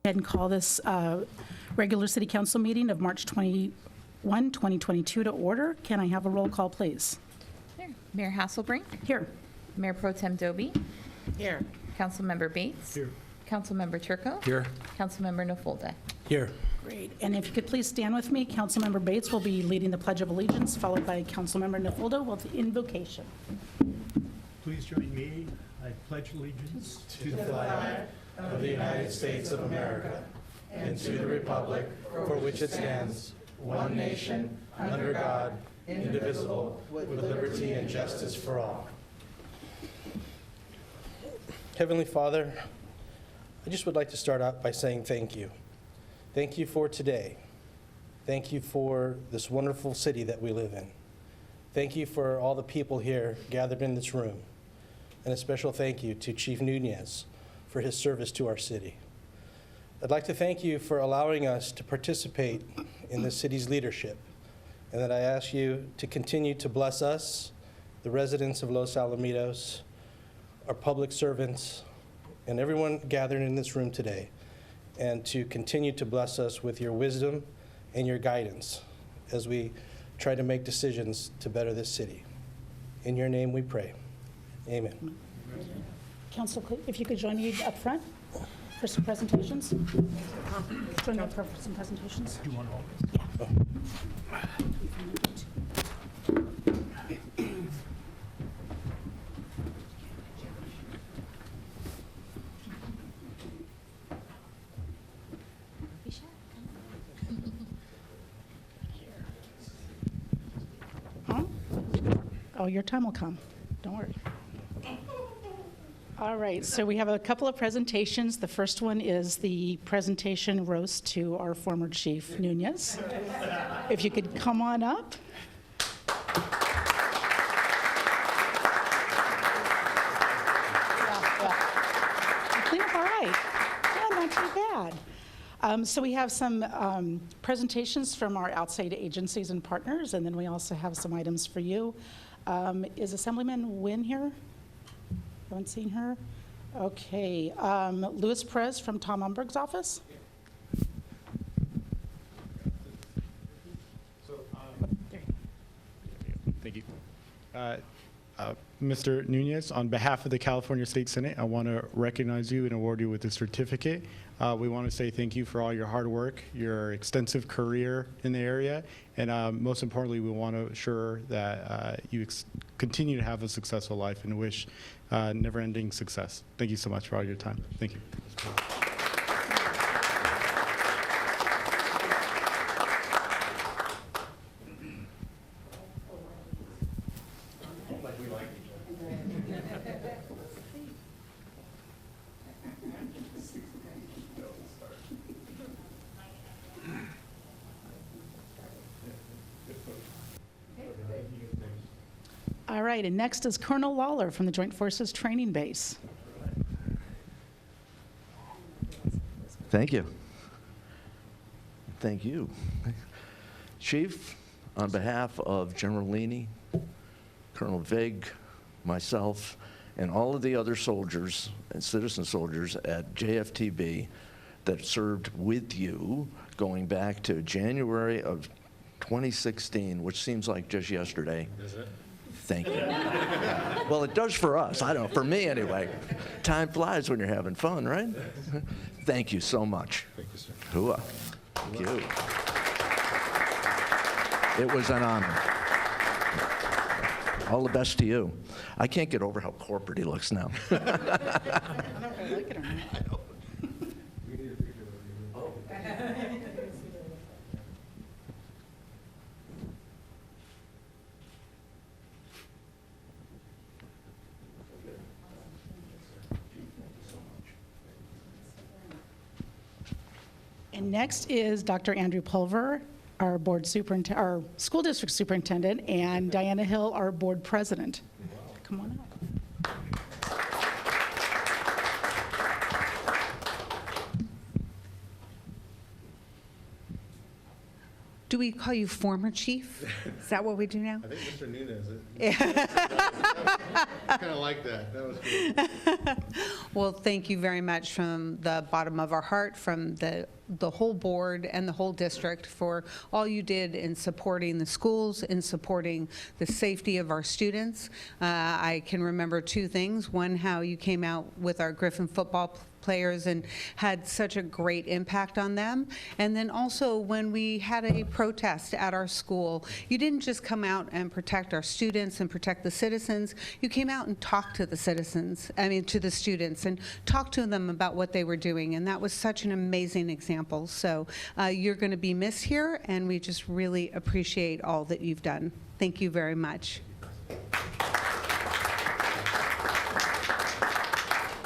ahead and call this regular City Council meeting of March 21, 2022 to order. Can I have a roll call, please? Here. Mayor Hasselbrink. Here. Mayor Pro Tem Doby. Here. Councilmember Bates. Here. Councilmember Turco. Here. Councilmember Nofolda. Here. Great. And if you could please stand with me, Councilmember Bates will be leading the Pledge of Allegiance, followed by Councilmember Nofolda with the invocation. Please join me. I pledge allegiance to the flag of the United States of America and to the republic for which it stands, one nation, under God, indivisible, with liberty and justice for all. Heavenly Father, I just would like to start out by saying thank you. Thank you for today. Thank you for this wonderful city that we live in. Thank you for all the people here gathered in this room. And a special thank you to Chief Nunez for his service to our city. I'd like to thank you for allowing us to participate in the city's leadership, and that I ask you to continue to bless us, the residents of Los Alamitos, our public servants, and everyone gathered in this room today, and to continue to bless us with your wisdom and your guidance as we try to make decisions to better this city. In your name we pray. Amen. Council, if you could join me up front for some presentations. Join me up front for some presentations. Do you want all? Yeah. Huh? Oh, your time will come. Don't worry. All right, so we have a couple of presentations. The first one is the presentation roast to our former chief, Nunez. If you could come on up. Yeah. Clean up all right. Yeah, not too bad. So we have some presentations from our outside agencies and partners, and then we also have some items for you. Is Assemblyman Wynn here? Haven't seen her. Okay. Louis Perez from Tom Umberg's office. Thank you. Mr. Nunez, on behalf of the California State Senate, I want to recognize you and award you with a certificate. We want to say thank you for all your hard work, your extensive career in the area, and most importantly, we want to assure that you continue to have a successful life and wish never-ending success. Thank you so much for all your time. Thank you. All right, and next is Colonel Lawler from the Joint Forces Training Base. Thank you. Thank you. Chief, on behalf of General Leaney, Colonel Vig, myself, and all of the other soldiers and citizen soldiers at JFTB that served with you going back to January of 2016, which seems like just yesterday. Is it? Thank you. Well, it does for us. I don't know, for me anyway. Time flies when you're having fun, right? Thank you so much. Thank you, sir. Hooah. Thank you. It was an honor. All the best to you. I can't get over how corporate he looks now. I don't really like it or not. And next is Dr. Andrew Pulver, our our school district superintendent, and Diana Hill, our board president. Come on up. do we call you former chief? Is that what we do now? I think Mr. Nunez. Kind of like that. That was good. Well, thank you very much from the bottom of our heart, from the whole board and the whole district for all you did in supporting the schools, in supporting the safety of our students. I can remember two things. One, how you came out with our Griffin football players and had such a great impact on them. And then also when we had a protest at our school, you didn't just come out and protect our students and protect the citizens, you came out and talked to the citizens, to the students, and talked to them about what they were doing. And that was such an amazing example. So you're going to be missed here, and we just really appreciate all that you've done. Thank you very much.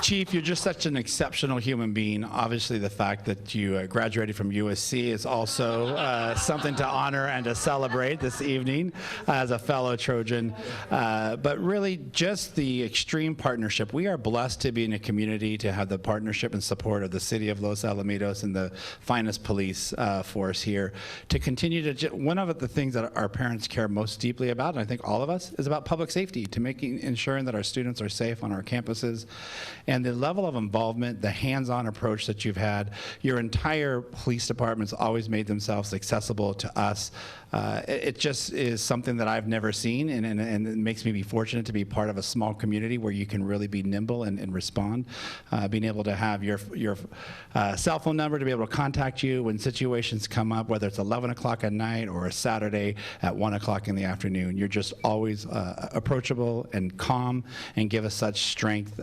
Chief, you're just such an exceptional human being. Obviously, the fact that you graduated from USC is also something to honor and to celebrate this evening as a fellow Trojan. But really, just the extreme partnership. We are blessed to be in a community to have the partnership and support of the city of Los Alamitos and the finest police force here to continue to. One of the things that our parents care most deeply about, and I think all of us, is about public safety, to ensuring that our students are safe on our campuses. And the level of involvement, the hands-on approach that you've had, your entire police department's always made themselves accessible to us. It just is something that I've never seen, and it makes me be fortunate to be part of a small community where you can really be nimble and respond. Being able to have your cell phone number to be able to contact you when situations come up, whether it's 11 o'clock at night or a Saturday at 1 o'clock in the afternoon. You're just always approachable and calm and give us such strength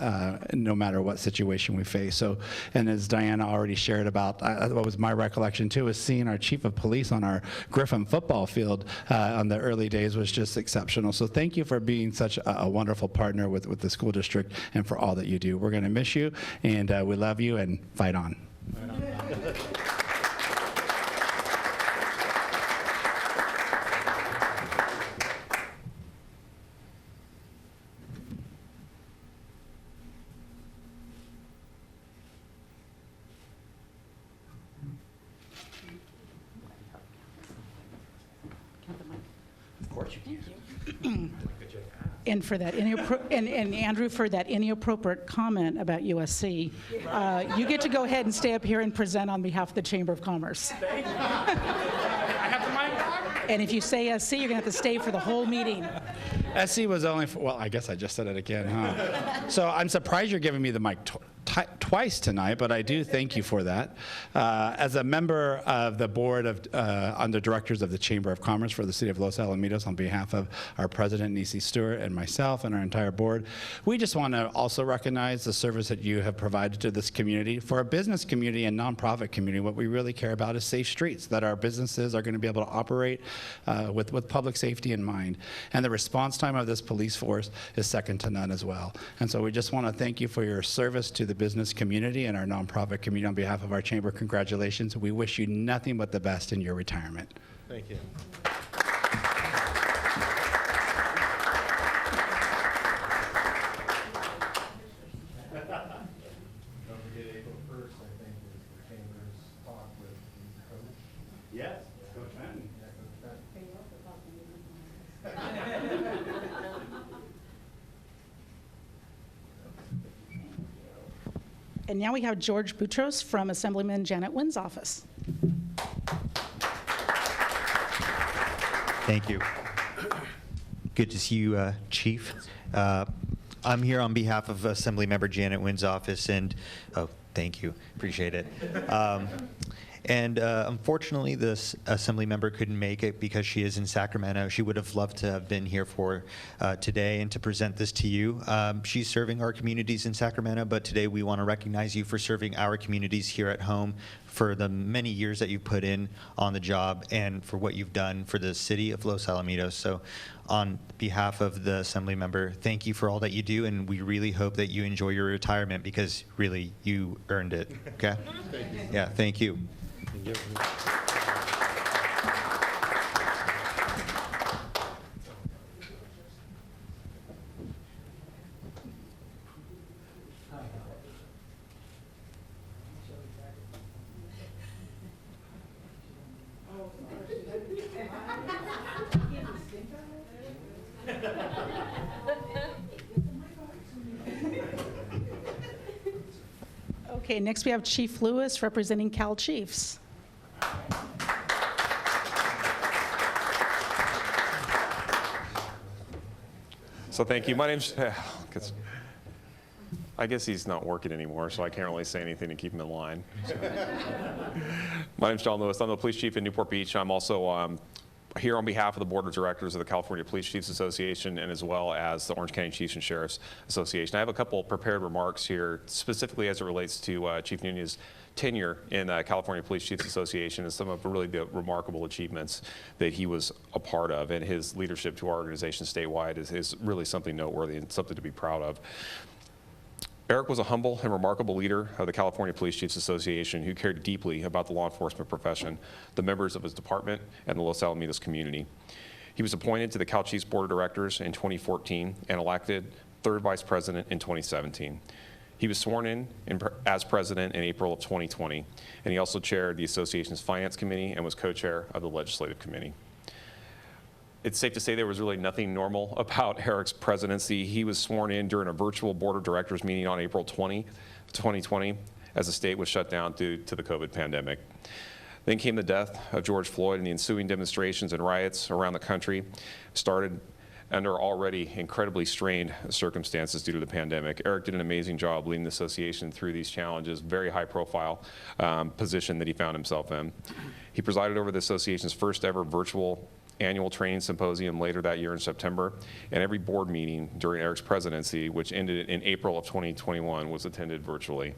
no matter what situation we face. So, and as Diana already shared about, what was my recollection too, is seeing our chief of police on our Griffin football field on the early days was just exceptional. So thank you for being such a wonderful partner with the school district and for all that you do. We're going to miss you, and we love you, and fight on. And for that and Andrew, for that inappropriate comment about USC, you get to go ahead and stay up here and present on behalf of the Chamber of Commerce. I have the mic. And if you say SC, you're going to have to stay for the whole meeting. SC was only for, well, I guess I just said it again, huh? So I'm surprised you're giving me the mic twice tonight, but I do thank you for that. As a member of the board of under directors of the Chamber of Commerce for the city of Los Alamitos, on behalf of our president, Nisi Stewart, and myself and our entire board, we just want to also recognize the service that you have provided to this community. For a business community and nonprofit community, what we really care about is safe streets, that our businesses are going to be able to operate with public safety in mind. And the response time of this police force is second to none as well. And so we just want to thank you for your service to the business community and our nonprofit community. On behalf of our chamber, congratulations. We wish you nothing but the best in your retirement. Thank you. Don't forget April 1st, I think, is the chamber's talk with the coach. Yes, Coach Fenton. And now we have George Boutros from Assemblyman Janet Wynn's office. Thank you. Good to see you, Chief. I'm here on behalf of Assemblymember Janet Wynn's office, and oh, thank you. Appreciate it. And unfortunately, this assembly member couldn't make it because she is in Sacramento. She would have loved to have been here for today and to present this to you. She's serving our communities in Sacramento, but today we want to recognize you for serving our communities here at home, for the many years that you put in on the job, and for what you've done for the city of Los Alamitos. So on behalf of the assembly member, thank you for all that you do, and we really hope that you enjoy your retirement, because really you earned it. Okay? Thank you. Yeah, thank you. Okay, next we have Chief Lewis representing Cal Chiefs. So thank you. My name's, I guess he's not working anymore, so I can't really say anything to keep him in line. So. My name's John Lewis. I'm the police chief in Newport Beach. I'm also here on behalf of the board of directors of the California Police Chiefs Association and as well as the Orange County Chiefs and Sheriffs Association. I have a couple prepared remarks here, specifically as it relates to Chief Nunez's tenure in the California Police Chiefs Association and some of really the remarkable achievements that he was a part of, and his leadership to our organization statewide is really something noteworthy and something to be proud of. Eric was a humble and remarkable leader of the California Police Chiefs Association who cared deeply about the law enforcement profession, the members of his department, and the Los Alamitos community. He was appointed to the Cal Chiefs Board of Directors in 2014 and elected third vice president in 2017. He was sworn in as president in April of 2020, and he also chaired the association's finance committee and was co-chair of the legislative committee. It's safe to say there was really nothing normal about Eric's presidency. He was sworn in during a virtual board of directors meeting on April 20, 2020, as the state was shut down due to the COVID pandemic. Then came the death of George Floyd, and the ensuing demonstrations and riots around the country started under already incredibly strained circumstances due to the pandemic. Eric did an amazing job leading the association through these challenges, very high profile position that he found himself in. He presided over the association's first ever virtual annual training symposium later that year in September, and every board meeting during Eric's presidency, which ended in April of 2021, was attended virtually.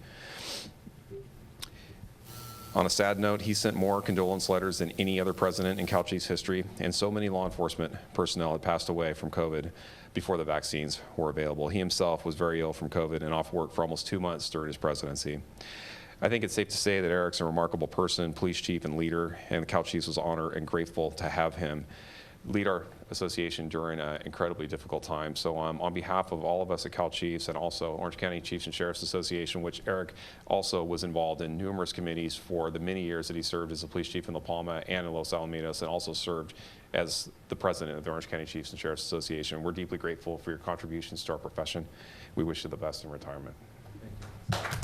On a sad note, he sent more condolence letters than any other president in Cal Chiefs history, and so many law enforcement personnel had passed away from COVID before the vaccines were available. He himself was very ill from COVID and off work for almost 2 months during his presidency. I think it's safe to say that Eric's a remarkable person, police chief and leader, and the Cal Chiefs was honored and grateful to have him lead our association during an incredibly difficult time. So on behalf of all of us at Cal Chiefs and also Orange County Chiefs and Sheriffs Association, which Eric also was involved in numerous committees for the many years that he served as a police chief in La Palma and in Los Alamitos, and also served as the president of the Orange County Chiefs and Sheriffs Association. We're deeply grateful for your contributions to our profession. We wish you the best in retirement. Thank you.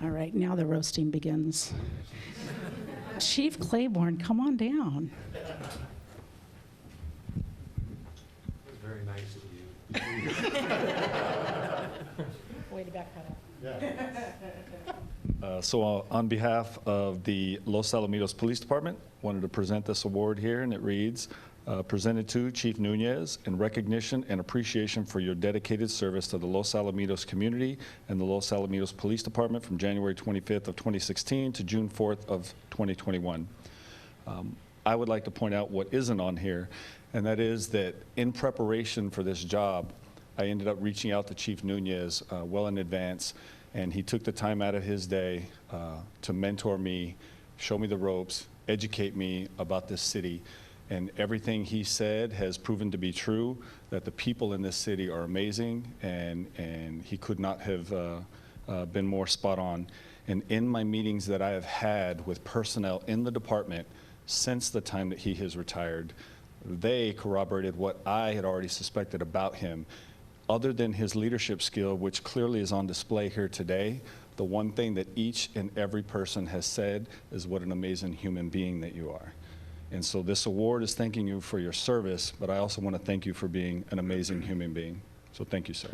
All right, now the roasting begins. Chief Claiborne, come on down. Very nice of you. Way to back that up. So on behalf of the Los Alamitos Police Department, wanted to present this award here, and it reads, presented to Chief Nunez in recognition and appreciation for your dedicated service to the Los Alamitos community and the Los Alamitos Police Department from January 25th of 2016 to June 4th of 2021. I would like to point out what isn't on here, and that is that in preparation for this job, I ended up reaching out to Chief Nunez well in advance, and he took the time out of his day to mentor me, show me the ropes, educate me about this city. And everything he said has proven to be true, that the people in this city are amazing, and he could not have been more spot on. And in my meetings that I have had with personnel in the department since the time that he has retired, they corroborated what I had already suspected about him. Other than his leadership skill, which clearly is on display here today, the one thing that each and every person has said is what an amazing human being that you are. And so this award is thanking you for your service, but I also want to thank you for being an amazing human being. So thank you, sir.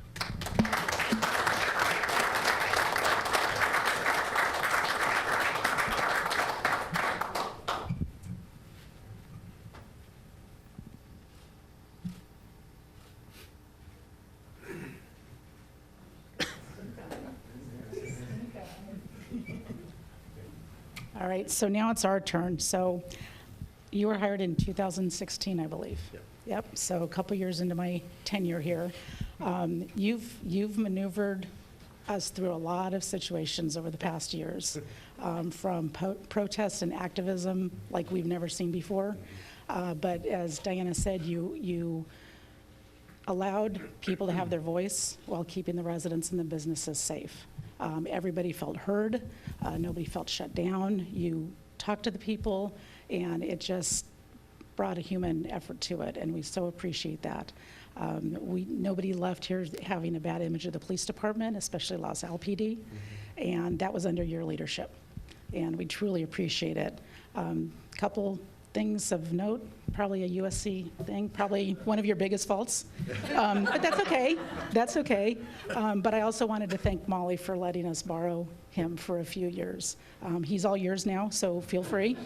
All right, so now it's our turn. So you were hired in 2016, I believe. Yep, so a couple years into my tenure here. You've maneuvered us through a lot of situations over the past years, from protests and activism like we've never seen before. But as Diana said, you allowed people to have their voice while keeping the residents and the businesses safe. Everybody felt heard. Nobody felt shut down. You talked to the people, and it just brought a human effort to it, and we so appreciate that. Nobody left here having a bad image of the police department, especially Los Al PD, and that was under your leadership, and we truly appreciate it. Couple things of note, probably a USC thing, probably one of your biggest faults, but that's okay. That's okay. But I also wanted to thank Molly for letting us borrow him for a few years. He's all yours now, so feel free.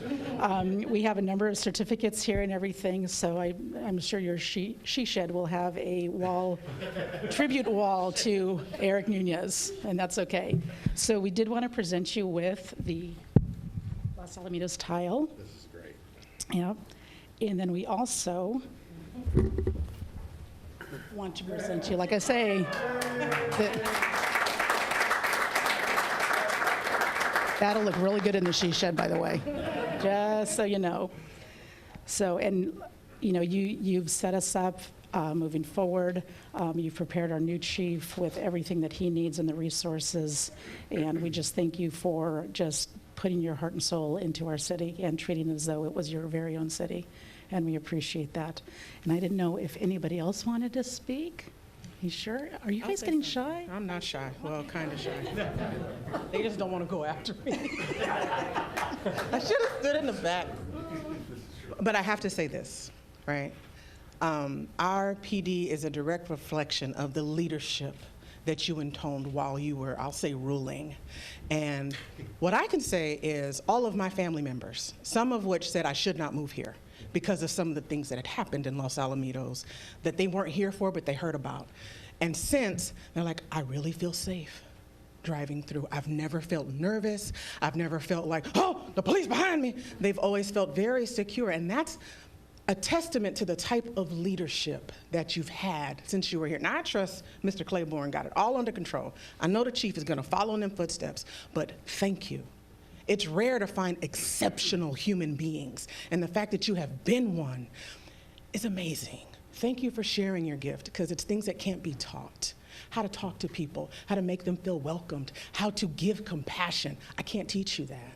We have a number of certificates here and everything, so I'm sure your she shed will have a tribute wall to Eric Nunez, and that's okay. So we did want to present you with the Los Alamitos tile. This is great. Yep. And then we also want to present you, like I say, that'll look really good in the she shed, by the way, just so you know. So, and you know, you've set us up moving forward. You've prepared our new chief with everything that he needs and the resources, and we just thank you for just putting your heart and soul into our city and treating it as though it was your very own city, and we appreciate that. And I didn't know if anybody else wanted to speak. You sure? Are you guys getting shy? I'm not shy. Well, kind of shy. They just don't want to go after me. I should have stood in the back. But I have to say this, right? Our PD is a direct reflection of the leadership that you intoned while you were, I'll say, ruling. And what I can say is all of my family members, some of which said I should not move here because of some of the things that had happened in Los Alamitos that they weren't here for, but they heard about. And since, they're like, I really feel safe driving through. I've never felt nervous. I've never felt like, oh, the police behind me. They've always felt very secure. And that's a testament to the type of leadership that you've had since you were here. Now, I trust Mr. Claiborne got it all under control. I know the chief is going to follow in them footsteps, but thank you. It's rare to find exceptional human beings, and the fact that you have been one is amazing. Thank you for sharing your gift, because it's things that can't be taught. How to talk to people, how to make them feel welcomed, how to give compassion. I can't teach you that.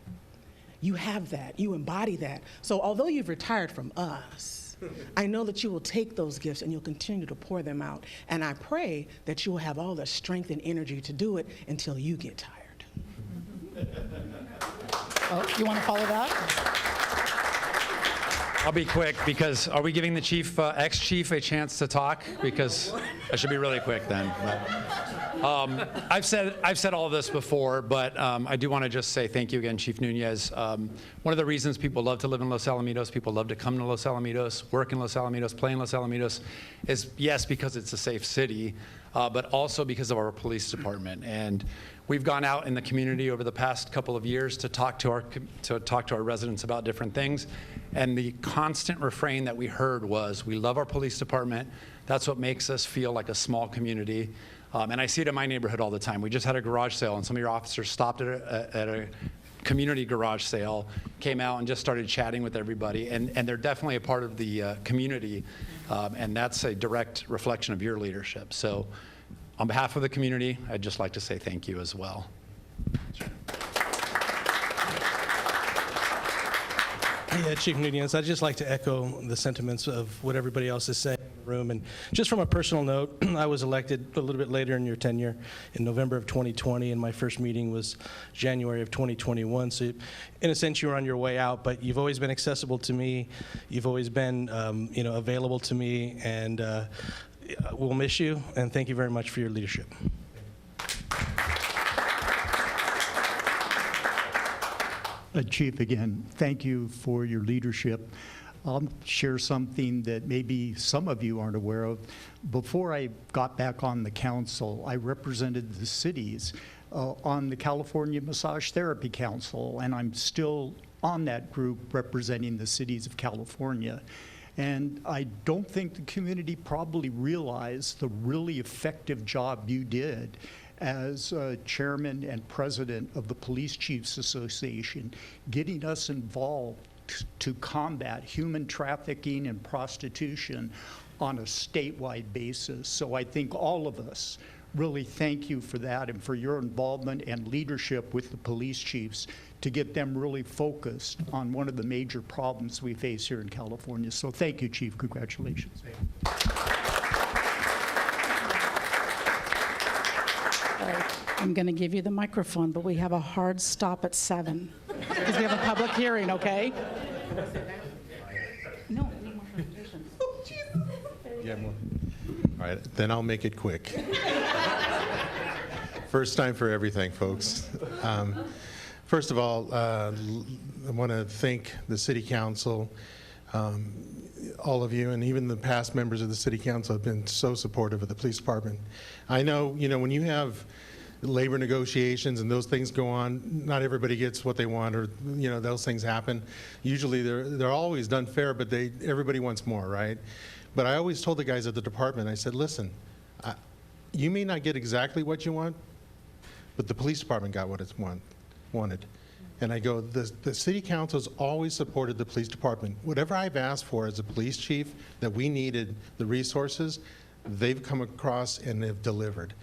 You have that, you embody that. So although you've retired from us, I know that you will take those gifts and you'll continue to pour them out. And I pray that you will have all the strength and energy to do it until you get tired. Oh, you want to follow that? I'll be quick, because are we giving the chief, ex-chief, a chance to talk? Because I should be really quick then. I've said all of this before, but I do want to just say thank you again, Chief Nunez. One of the reasons people love to live in Los Alamitos, people love to come to Los Alamitos, work in Los Alamitos, play in Los Alamitos, is yes, because it's a safe city, but also because of our police department. And we've gone out in the community over the past couple of years to talk to our residents about different things. And the constant refrain that we heard was, we love our police department. That's what makes us feel like a small community. And I see it in my neighborhood all the time. We just had a garage sale, and some of your officers stopped at a community garage sale, came out and just started chatting with everybody. And they're definitely a part of the community. And that's a direct reflection of your leadership. So on behalf of the community, I'd just like to say thank you as well. Yeah, Chief Nunez, I'd just like to echo the sentiments of what everybody else is saying in the room. And just from a personal note, I was elected a little bit later in your tenure in November of 2020, and my first meeting was January of 2021. So in a sense, you were on your way out, but you've always been accessible to me. You've always been available to me, and we'll miss you, and thank you very much for your leadership. Chief, again, thank you for your leadership. I'll share something that maybe some of you aren't aware of. Before I got back on the council, I represented the cities on the California Massage Therapy Council, and I'm still on that group representing the cities of California. And I don't think the community probably realized the really effective job you did as chairman and president of the Police Chiefs Association, getting us involved to combat human trafficking and prostitution on a statewide basis. So I think all of us really thank you for that and for your involvement and leadership with the police chiefs to get them really focused on one of the major problems we face here in California. So thank you, Chief. Congratulations. All right, I'm going to give you the microphone, but we have a hard stop at 7 because we have a public hearing, okay? No, we need more presentations. Yeah, more. All right, then I'll make it quick. First time for everything, folks. First of all, I want to thank the City Council, all of you, and even the past members of the City Council have been so supportive of the police department. I know, when you have labor negotiations and those things go on, not everybody gets what they want, or those things happen. Usually they're always done fair, but everybody wants more, right? But I always told the guys at the department, I said, listen, you may not get exactly what you want, but the police department got what it wanted. And I go, the City Council's always supported the police department. Whatever I've asked for as a police chief, that we needed the resources, they've come across and they've delivered.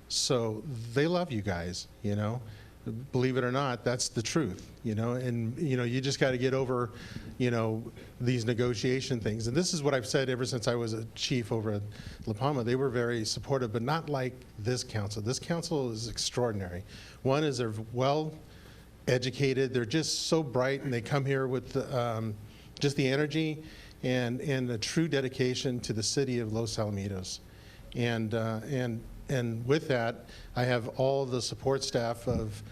So they love you guys, Believe it or not, that's the truth, and you just got to get over, these negotiation things. And this is what I've said ever since I was a chief over at La Palma. They were very supportive, but not like this council. This council is extraordinary. One is they're well educated. They're just so bright, and they come here with just the energy and the true dedication to the city of Los Alamitos. And with that, I have all the support staff of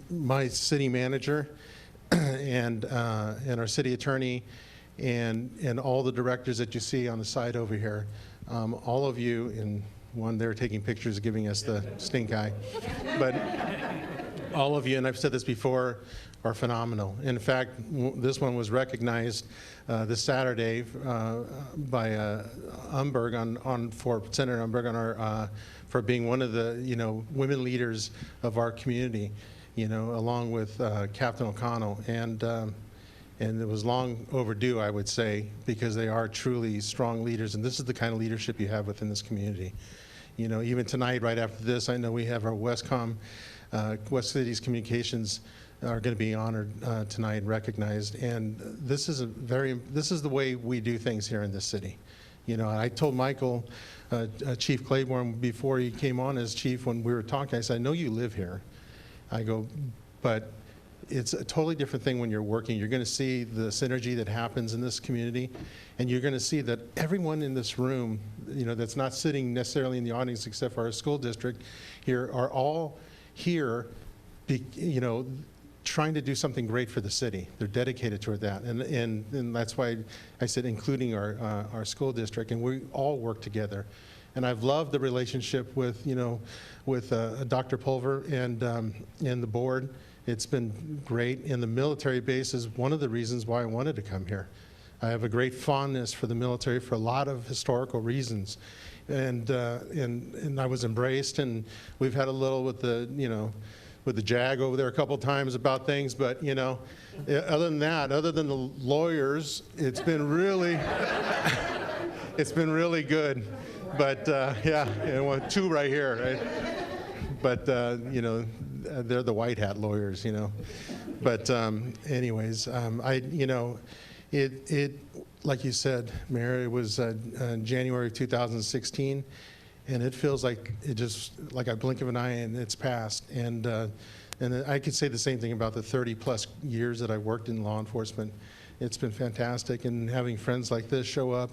my city manager and our city attorney and all the directors that you see on the side over here. All of you, and one there taking pictures, giving us the stink eye. But all of you, and I've said this before, are phenomenal. In fact, this one was recognized this Saturday by Umberg for Senator Umberg for being one of the women leaders of our community, along with Captain O'Connell, and it was long overdue, I would say, because they are truly strong leaders, and this is the kind of leadership you have within this community. Even tonight, right after this, I know we have our West Cities Communications are going to be honored tonight and recognized. And this is the way we do things here in this city. I told Michael, Chief Claiborne, before he came on as chief, when we were talking, I said, I know you live here. I go, but it's a totally different thing when you're working. You're going to see the synergy that happens in this community, and you're going to see that everyone in this room, that's not sitting necessarily in the audience except for our school district here, are all here, trying to do something great for the city. They're dedicated toward that, and that's why I said including our school district, and we all work together. And I've loved the relationship with Dr. Pulver and the board. It's been great. And the military base is one of the reasons why I wanted to come here. I have a great fondness for the military for a lot of historical reasons, and I was embraced, and we've had a little with the JAG over there a couple times about things, but other than that, other than the lawyers, it's been really good. But yeah, two right here, right? But they're the white hat lawyers, But anyways, it like you said, Mayor, it was January of 2016. And it feels like like a blink of an eye and it's passed. And I could say the same thing about the 30-plus years that I've worked in law enforcement. It's been fantastic, and having friends like this show up.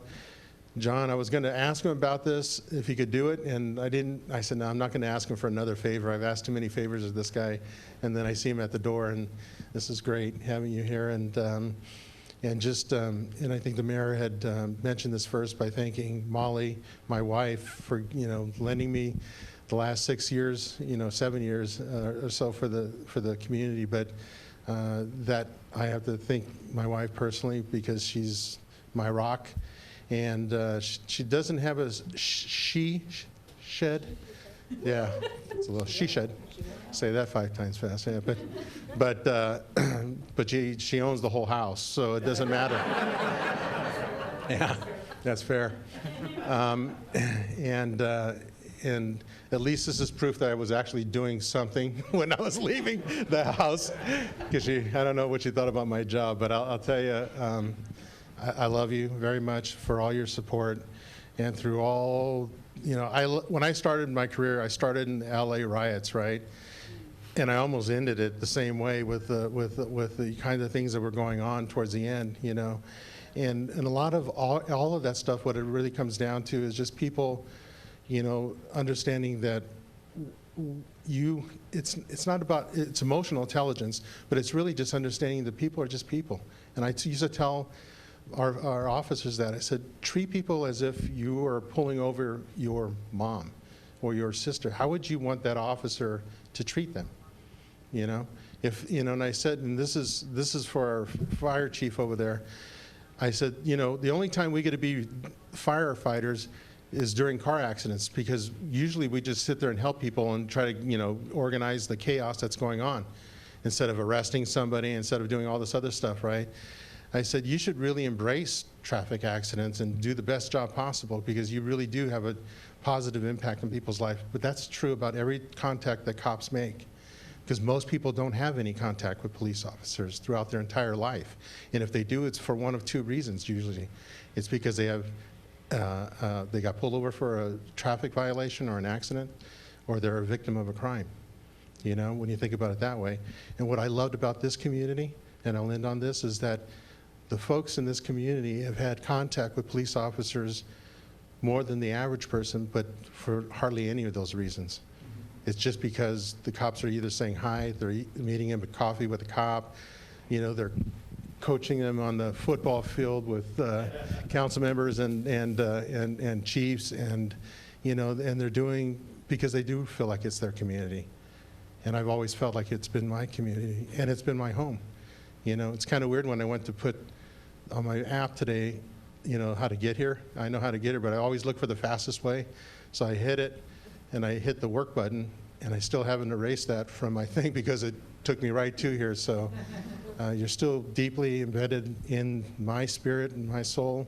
John, I was going to ask him about this, if he could do it, and I didn't. I said, no, I'm not going to ask him for another favor. I've asked too many favors of this guy. And then I see him at the door, and this is great having you here. And I think the mayor had mentioned this first by thanking Molly, my wife, for lending me the last 6 years, 7 years or so for the community. But that I have to thank my wife personally, because she's my rock, and she doesn't have a she shed. Yeah, it's a little she shed. Say that 5 times fast. Yeah, but she owns the whole house, so it doesn't matter. Yeah, That's fair. And at least this is proof that I was actually doing something when I was leaving the house, because I don't know what you thought about my job, but I'll tell you, I love you very much for all your support, and through all, when I started my career, I started in the LA riots, right? And I almost ended it the same way with the kind of things that were going on towards the end, And a lot of all of that stuff, what it really comes down to is just people, understanding that it's not about, it's emotional intelligence, but it's really just understanding that people are just people. And I used to tell our officers that, I said, treat people as if you were pulling over your mom or your sister. How would you want that officer to treat them? If, and I said, and this is for our fire chief over there, I said, the only time we get to be firefighters is during car accidents, because usually we just sit there and help people and try to, organize the chaos that's going on instead of arresting somebody, instead of doing all this other stuff, right? I said, you should really embrace traffic accidents and do the best job possible, because you really do have a positive impact on people's life. But that's true about every contact that cops make, because most people don't have any contact with police officers throughout their entire life. And if they do, it's for one of two reasons usually. It's because they have they got pulled over for a traffic violation or an accident, or they're a victim of a crime, when you think about it that way. And what I loved about this community, and I'll end on this, is that the folks in this community have had contact with police officers more than the average person, but for hardly any of those reasons. It's just because the cops are either saying hi, they're meeting him at coffee with a cop, they're coaching them on the football field with council members and chiefs, and and they're doing, because they do feel like it's their community. And I've always felt like it's been my community, and it's been my home. It's kind of weird when I went to put on my app today, how to get here. I know how to get here, but I always look for the fastest way. So I hit it, and I hit the work button, and I still haven't erased that from my thing because it took me right to here. So you're still deeply embedded in my spirit and my soul,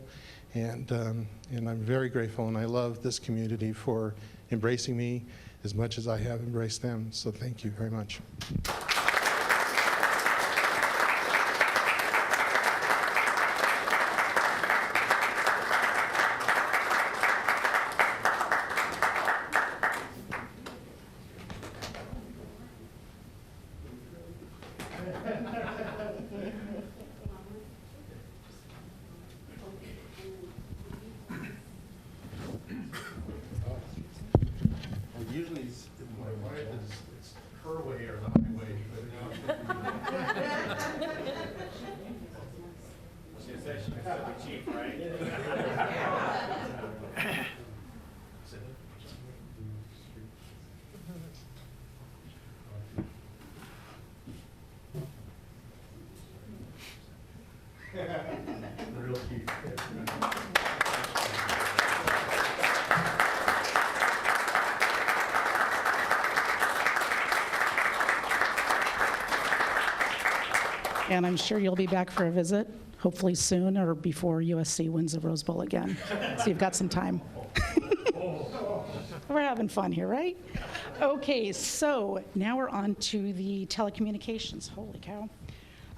and I'm very grateful, and I love this community for embracing me as much as I have embraced them. So thank you very much. Usually my wife it's her way or the highway, but she said she was the chief, right? Real cute. And I'm sure you'll be back for a visit, hopefully soon or before USC wins the Rose Bowl again. So you've got some time. We're having fun here, right? Okay, so now we're on to the telecommunications. Holy cow.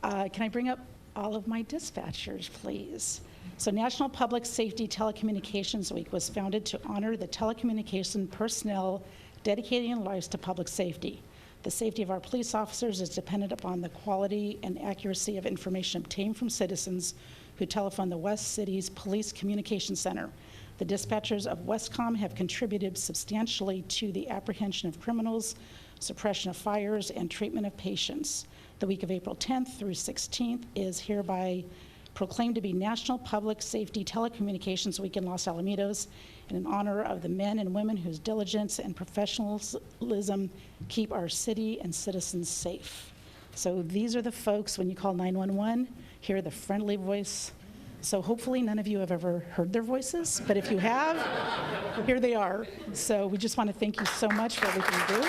Can I bring up all of my dispatchers, please? So National Public Safety Telecommunications Week was founded to honor the telecommunication personnel dedicating their lives to public safety. The safety of our police officers is dependent upon the quality and accuracy of information obtained from citizens who telephone the West City's Police Communication Center. The dispatchers of Westcom have contributed substantially to the apprehension of criminals, suppression of fires, and treatment of patients. The week of April 10th through 16th is hereby proclaimed to be National Public Safety Telecommunications Week in Los Alamitos, and in honor of the men and women whose diligence and professionalism keep our city and citizens safe. So these are the folks, when you call 911, hear the friendly voice. So hopefully none of you have ever heard their voices, but if you have, here they are. So we just want to thank you so much for everything you do.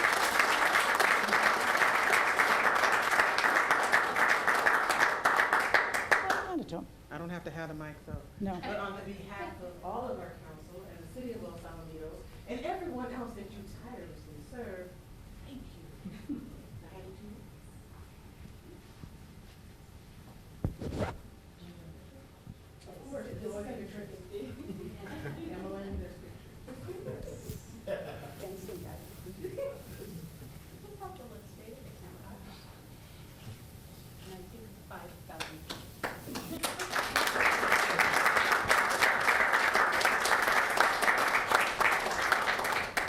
I don't don't have to have the mic, though. No. But on behalf of all of our council and the city of Los Alamitos and everyone else that you tirelessly serve, thank you. I hand it to you. Of course, it's always a trick. Emma, there's pictures. Thanks, you guys.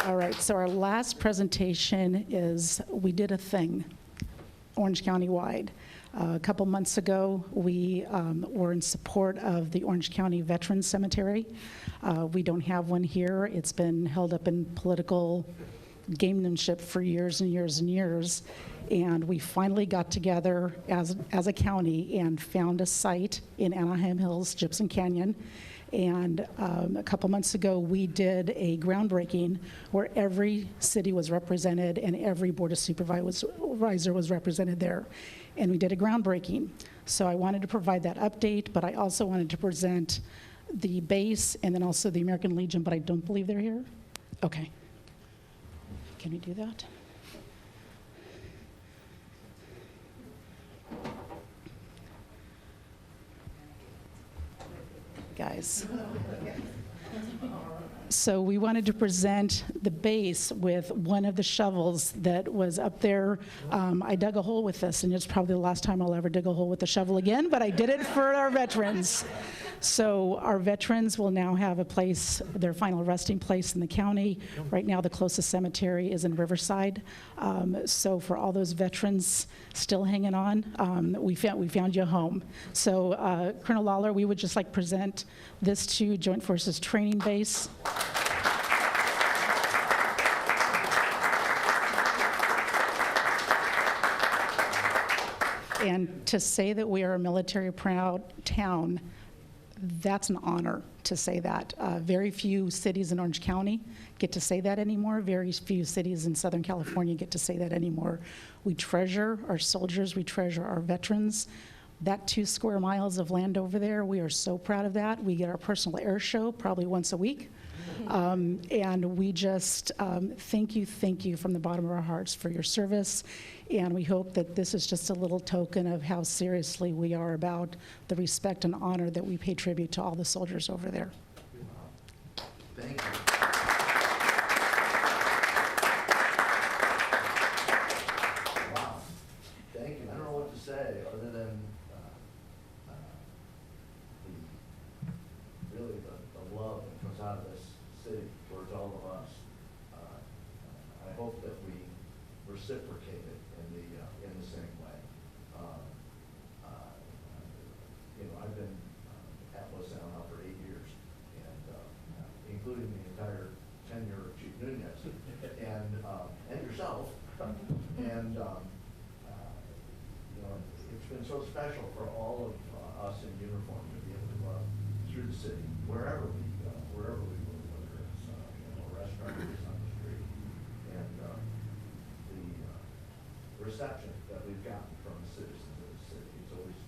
All right, so our last presentation is, we did a thing, Orange County-wide. A couple months ago, we were in support of the Orange County Veterans Cemetery. We don't have one here. It's been held up in political gamemanship for years and years and years. And we finally got together as a county and found a site in Anaheim Hills, Gypsum Canyon. And a couple months ago, we did a groundbreaking where every city was represented and every board of supervisor was represented there. And we did a groundbreaking. So I wanted to provide that update, but I also wanted to present the base and then also the American Legion, but I don't believe they're here. Okay. Can we do that? Guys. So we wanted to present the base with one of the shovels that was up there. I dug a hole with this, and it's probably the last time I'll ever dig a hole with a shovel again, but I did it for our veterans. So our veterans will now have a place, their final resting place in the county. Right now, the closest cemetery is in Riverside. So for all those veterans still hanging on, we found you a home. So Colonel Lawler, we would just like to present this to Joint Forces Training Base. And to say that we are a military-proud town, that's an honor to say that. Very few cities in Orange County get to say that anymore. Very few cities in Southern California get to say that anymore. We treasure our soldiers. We treasure our veterans. That 2 square miles of land over there, we are so proud of that. We get our personal air show probably once a week. And we just thank you from the bottom of our hearts for your service. And we hope that this is just a little token of how seriously we are about the respect and honor that we pay tribute to all the soldiers over there. Thank you. Wow. Thank you. I don't know what to say other than really the love that comes out of this city towards all of us. I hope that we reciprocate it in the same way. I've been at Los Al now for 8 years, and including the entire tenure of Chief Nunez and yourself. And it's been so special for all of us in uniform to be able to go out through the city, wherever we go, whether it's a restaurant or it's on the street. And the reception that we've gotten from the citizens of the city is always,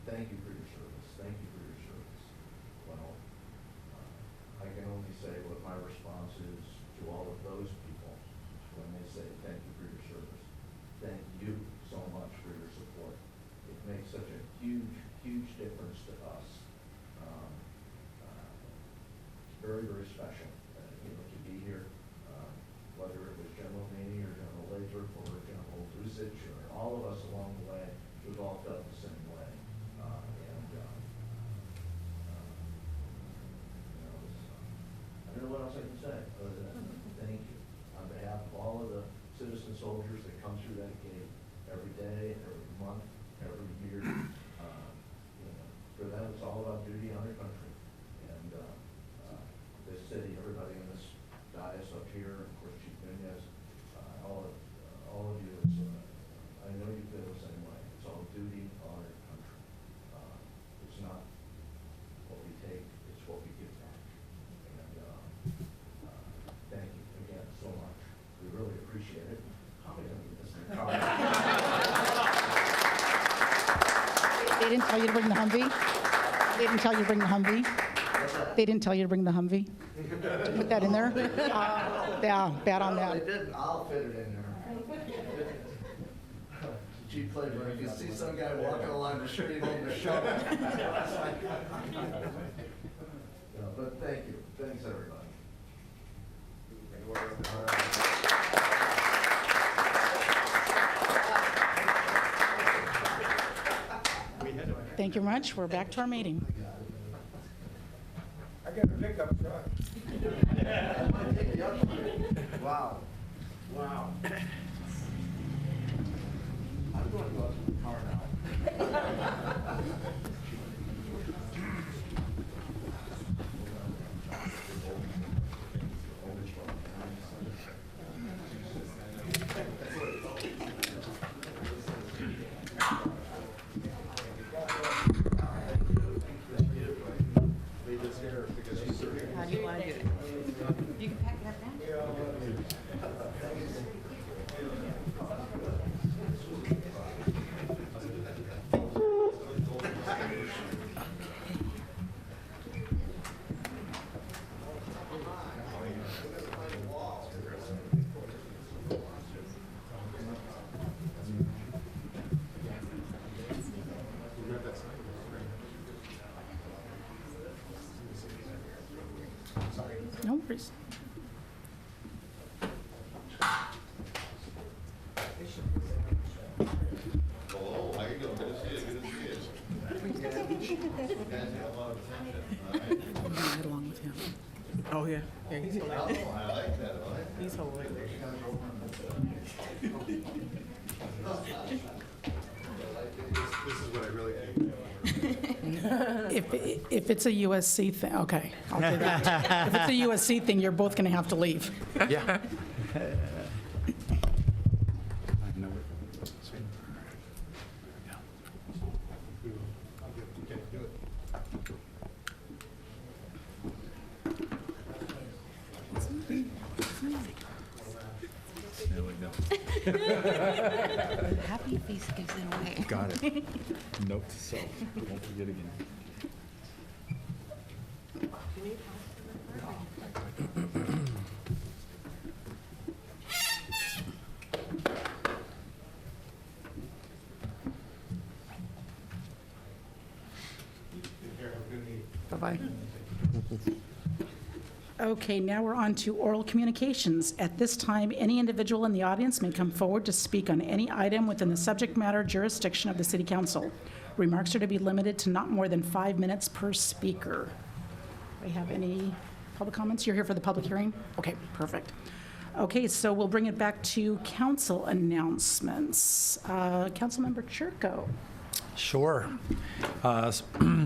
thank you for your service, thank you for your service. Well, I can only say what my response is to all of those people when they say thank you for your service. Thank you so much for your support. It makes such a huge, huge difference to us. Very, very special, to be here, whether it was General Maney or General Lathrop or General Lusich or all of us along the way, we've all felt the same way. I don't know what else I can say other than thank you on behalf of all of the citizen soldiers that come through that gate every day, every month, every year. For them, it's all about duty, honor, country. And this city, everybody in this dais up here, of course, Chief Nunez, all of you, I know you feel the same way. It's all duty, honor, country. It's not what we take, it's what we give back. And thank you again so much. We really appreciate it. How am I going to get this in the car? They didn't tell you to bring the Humvee? They didn't tell you to bring the Humvee? They didn't tell you to bring the Humvee? Put that in there? Yeah, bad on that. didn't. I'll fit it in there. Chief Flavor, if you see some guy walking along the street holding a shovel. But thank you. Thanks, everybody. Thank you very much. We're back to our meeting. I got a pickup truck. Wow. Wow. I'm going to go out to the car now. How do you want to do it? You can pack that down. No worries. Right along with him. Oh, yeah. Yeah, he's hilarious. He's hilarious. This is what I really If it's a USC thing, okay. I'll do that. If it's a USC thing, you're both going to have to leave. Yeah. Happy face gives it away. Got it. Note to self, don't forget again. Bye-bye. Okay, now we're on to oral communications. At this time, any individual in the audience may come forward to speak on any item within the subject matter jurisdiction of the City Council. Remarks are to be limited to not more than 5 minutes per speaker. Do we have any public comments? You're here for the public hearing? Okay, perfect. Okay, so we'll bring it back to council announcements. Councilmember Churko. Sure.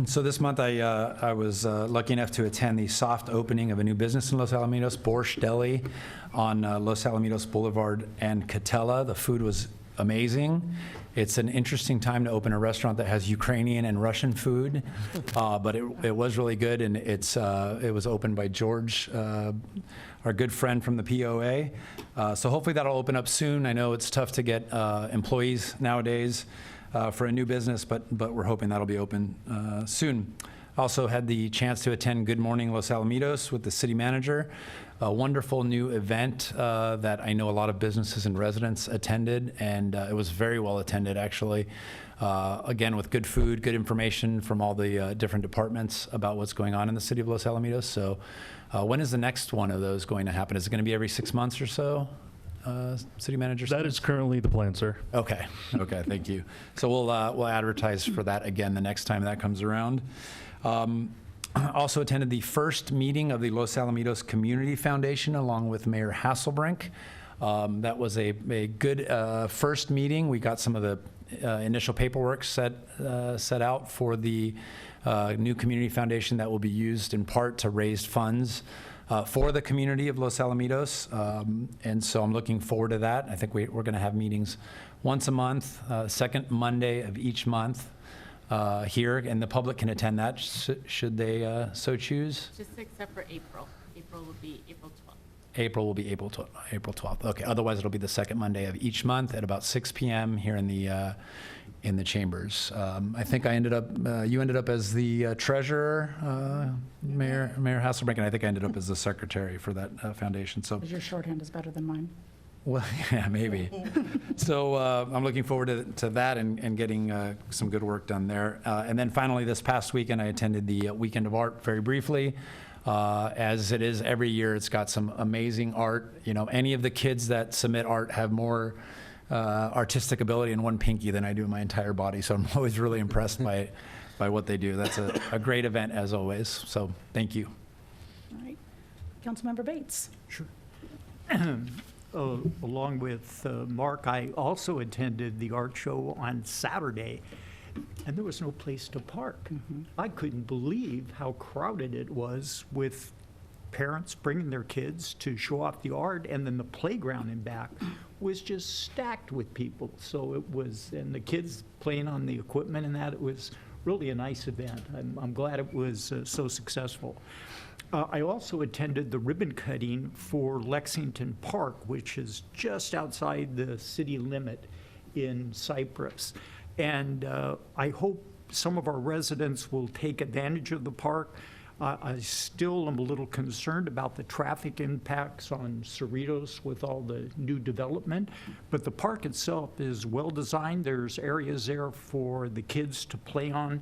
So this month I was lucky enough to attend the soft opening of a new business in Los Alamitos, Borscht Deli on Los Alamitos Boulevard and Catella. The food was amazing. It's an interesting time to open a restaurant that has Ukrainian and Russian food, but it was really good, and it was opened by George, our good friend from the POA. So hopefully that'll open up soon. I know it's tough to get employees nowadays for a new business, but we're hoping that'll be open soon. Also had the chance to attend Good Morning Los Alamitos with the city manager, a wonderful new event that I know a lot of businesses and residents attended, and it was very well attended, actually. Again, with good food, good information from all the different departments about what's going on in the city of Los Alamitos. So when is the next one of those going to happen? Is it going to be every 6 months or so? City manager? That is currently the plan, sir. Okay, okay, thank you. So we'll advertise for that again the next time that comes around. Also attended the first meeting of the Los Alamitos Community Foundation along with Mayor Hasselbrink. That was a good first meeting. We got some of the initial paperwork set out for the new community foundation that will be used in part to raise funds for the community of Los Alamitos, and so I'm looking forward to that. I think we're going to have meetings once a month, second Monday of each month here, and the public can attend that should they so choose. Just except for April. April will be April April will be April 12th. Okay, otherwise it'll be the second Monday of each month at about 6 p.m. here in the chambers. I think I ended up, you ended up as the treasurer, Mayor Hasselbrink, and I think I ended up as the secretary for that foundation. So Your shorthand is better than mine. well, yeah, maybe. So I'm looking forward to that and getting some good work done there. And then finally, this past weekend, I attended the Weekend of Art very briefly. As it is every year, it's got some amazing art. You know, any of the kids that submit art have more artistic ability in one pinky than I do in my entire body. So I'm always really impressed by what they do. That's a great event, as always. So thank you. All right. Councilmember Bates. Sure. Along with Mark, I also attended the art show on Saturday, and there was no place to park. I couldn't believe how crowded it was, with parents bringing their kids to show off the art, and then the playground in back was just stacked with people. So it was, and the kids playing on the equipment and that, it was really a nice event. I'm glad it was so successful. I also attended the ribbon cutting for Lexington Park, which is just outside the city limit in Cypress. And I hope some of our residents will take advantage of the park. I still am a little concerned about the traffic impacts on Cerritos with all the new development, but the park itself is well designed. There's areas there for the kids to play on.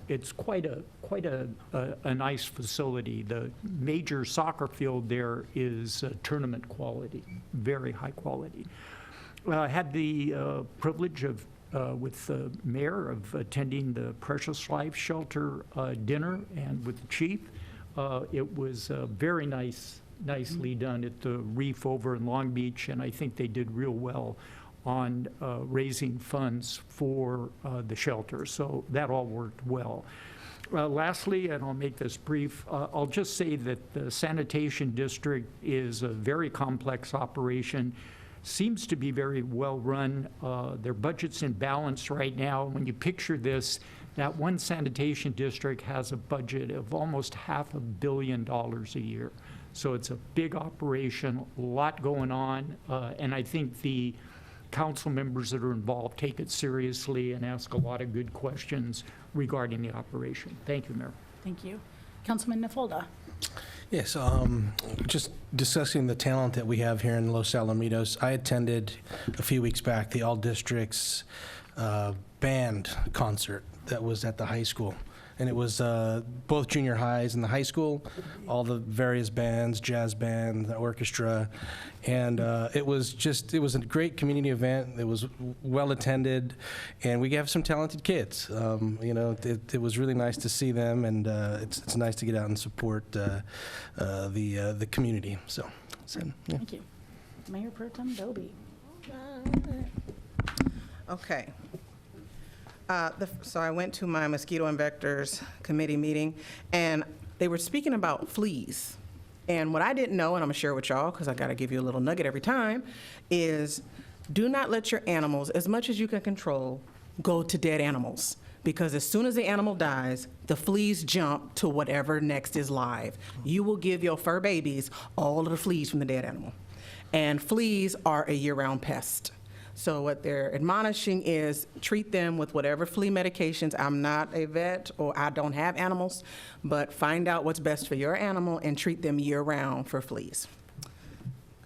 It's quite a nice facility. The major soccer field there is tournament quality, very high quality. I had the privilege of with the mayor of attending the Precious Life Shelter dinner and with the chief. It was very nicely done at the Reef over in Long Beach, and I think they did real well on raising funds for the shelter. So that all worked well. Lastly, and I'll make this brief, I'll just say that the Sanitation District is a very complex operation. Seems to be very well run. Their budget's in balance right now. When you picture this, that one sanitation district has a budget of almost $500 million a year. So it's a big operation, a lot going on, and I think the council members that are involved take it seriously and ask a lot of good questions regarding the operation. Thank you, Mayor. Thank you. Councilman Nafolda. Yes, just discussing the talent that we have here in Los Alamitos. I attended a few weeks back the All Districts band concert that was at the high school. And it was both junior highs and the high school, all the various bands, jazz band, the orchestra. And it was a great community event. It was well attended, and we have some talented kids. You know, it was really nice to see them, and it's nice to get out and support the community. So, yeah. Thank you. Mayor Pro Tem Doby. Okay. So I went to my mosquito and vectors committee meeting, and they were speaking about fleas. And what I didn't know, and I'm gonna share with y'all, because I gotta give you a little nugget every time, is do not let your animals, as much as you can control, go to dead animals. Because as soon as the animal dies, the fleas jump to whatever next is live. You will give your fur babies all of the fleas from the dead animal. And fleas are a year-round pest. So what they're admonishing is treat them with whatever flea medications. I'm not a vet, or I don't have animals, but find out what's best for your animal and treat them year-round for fleas.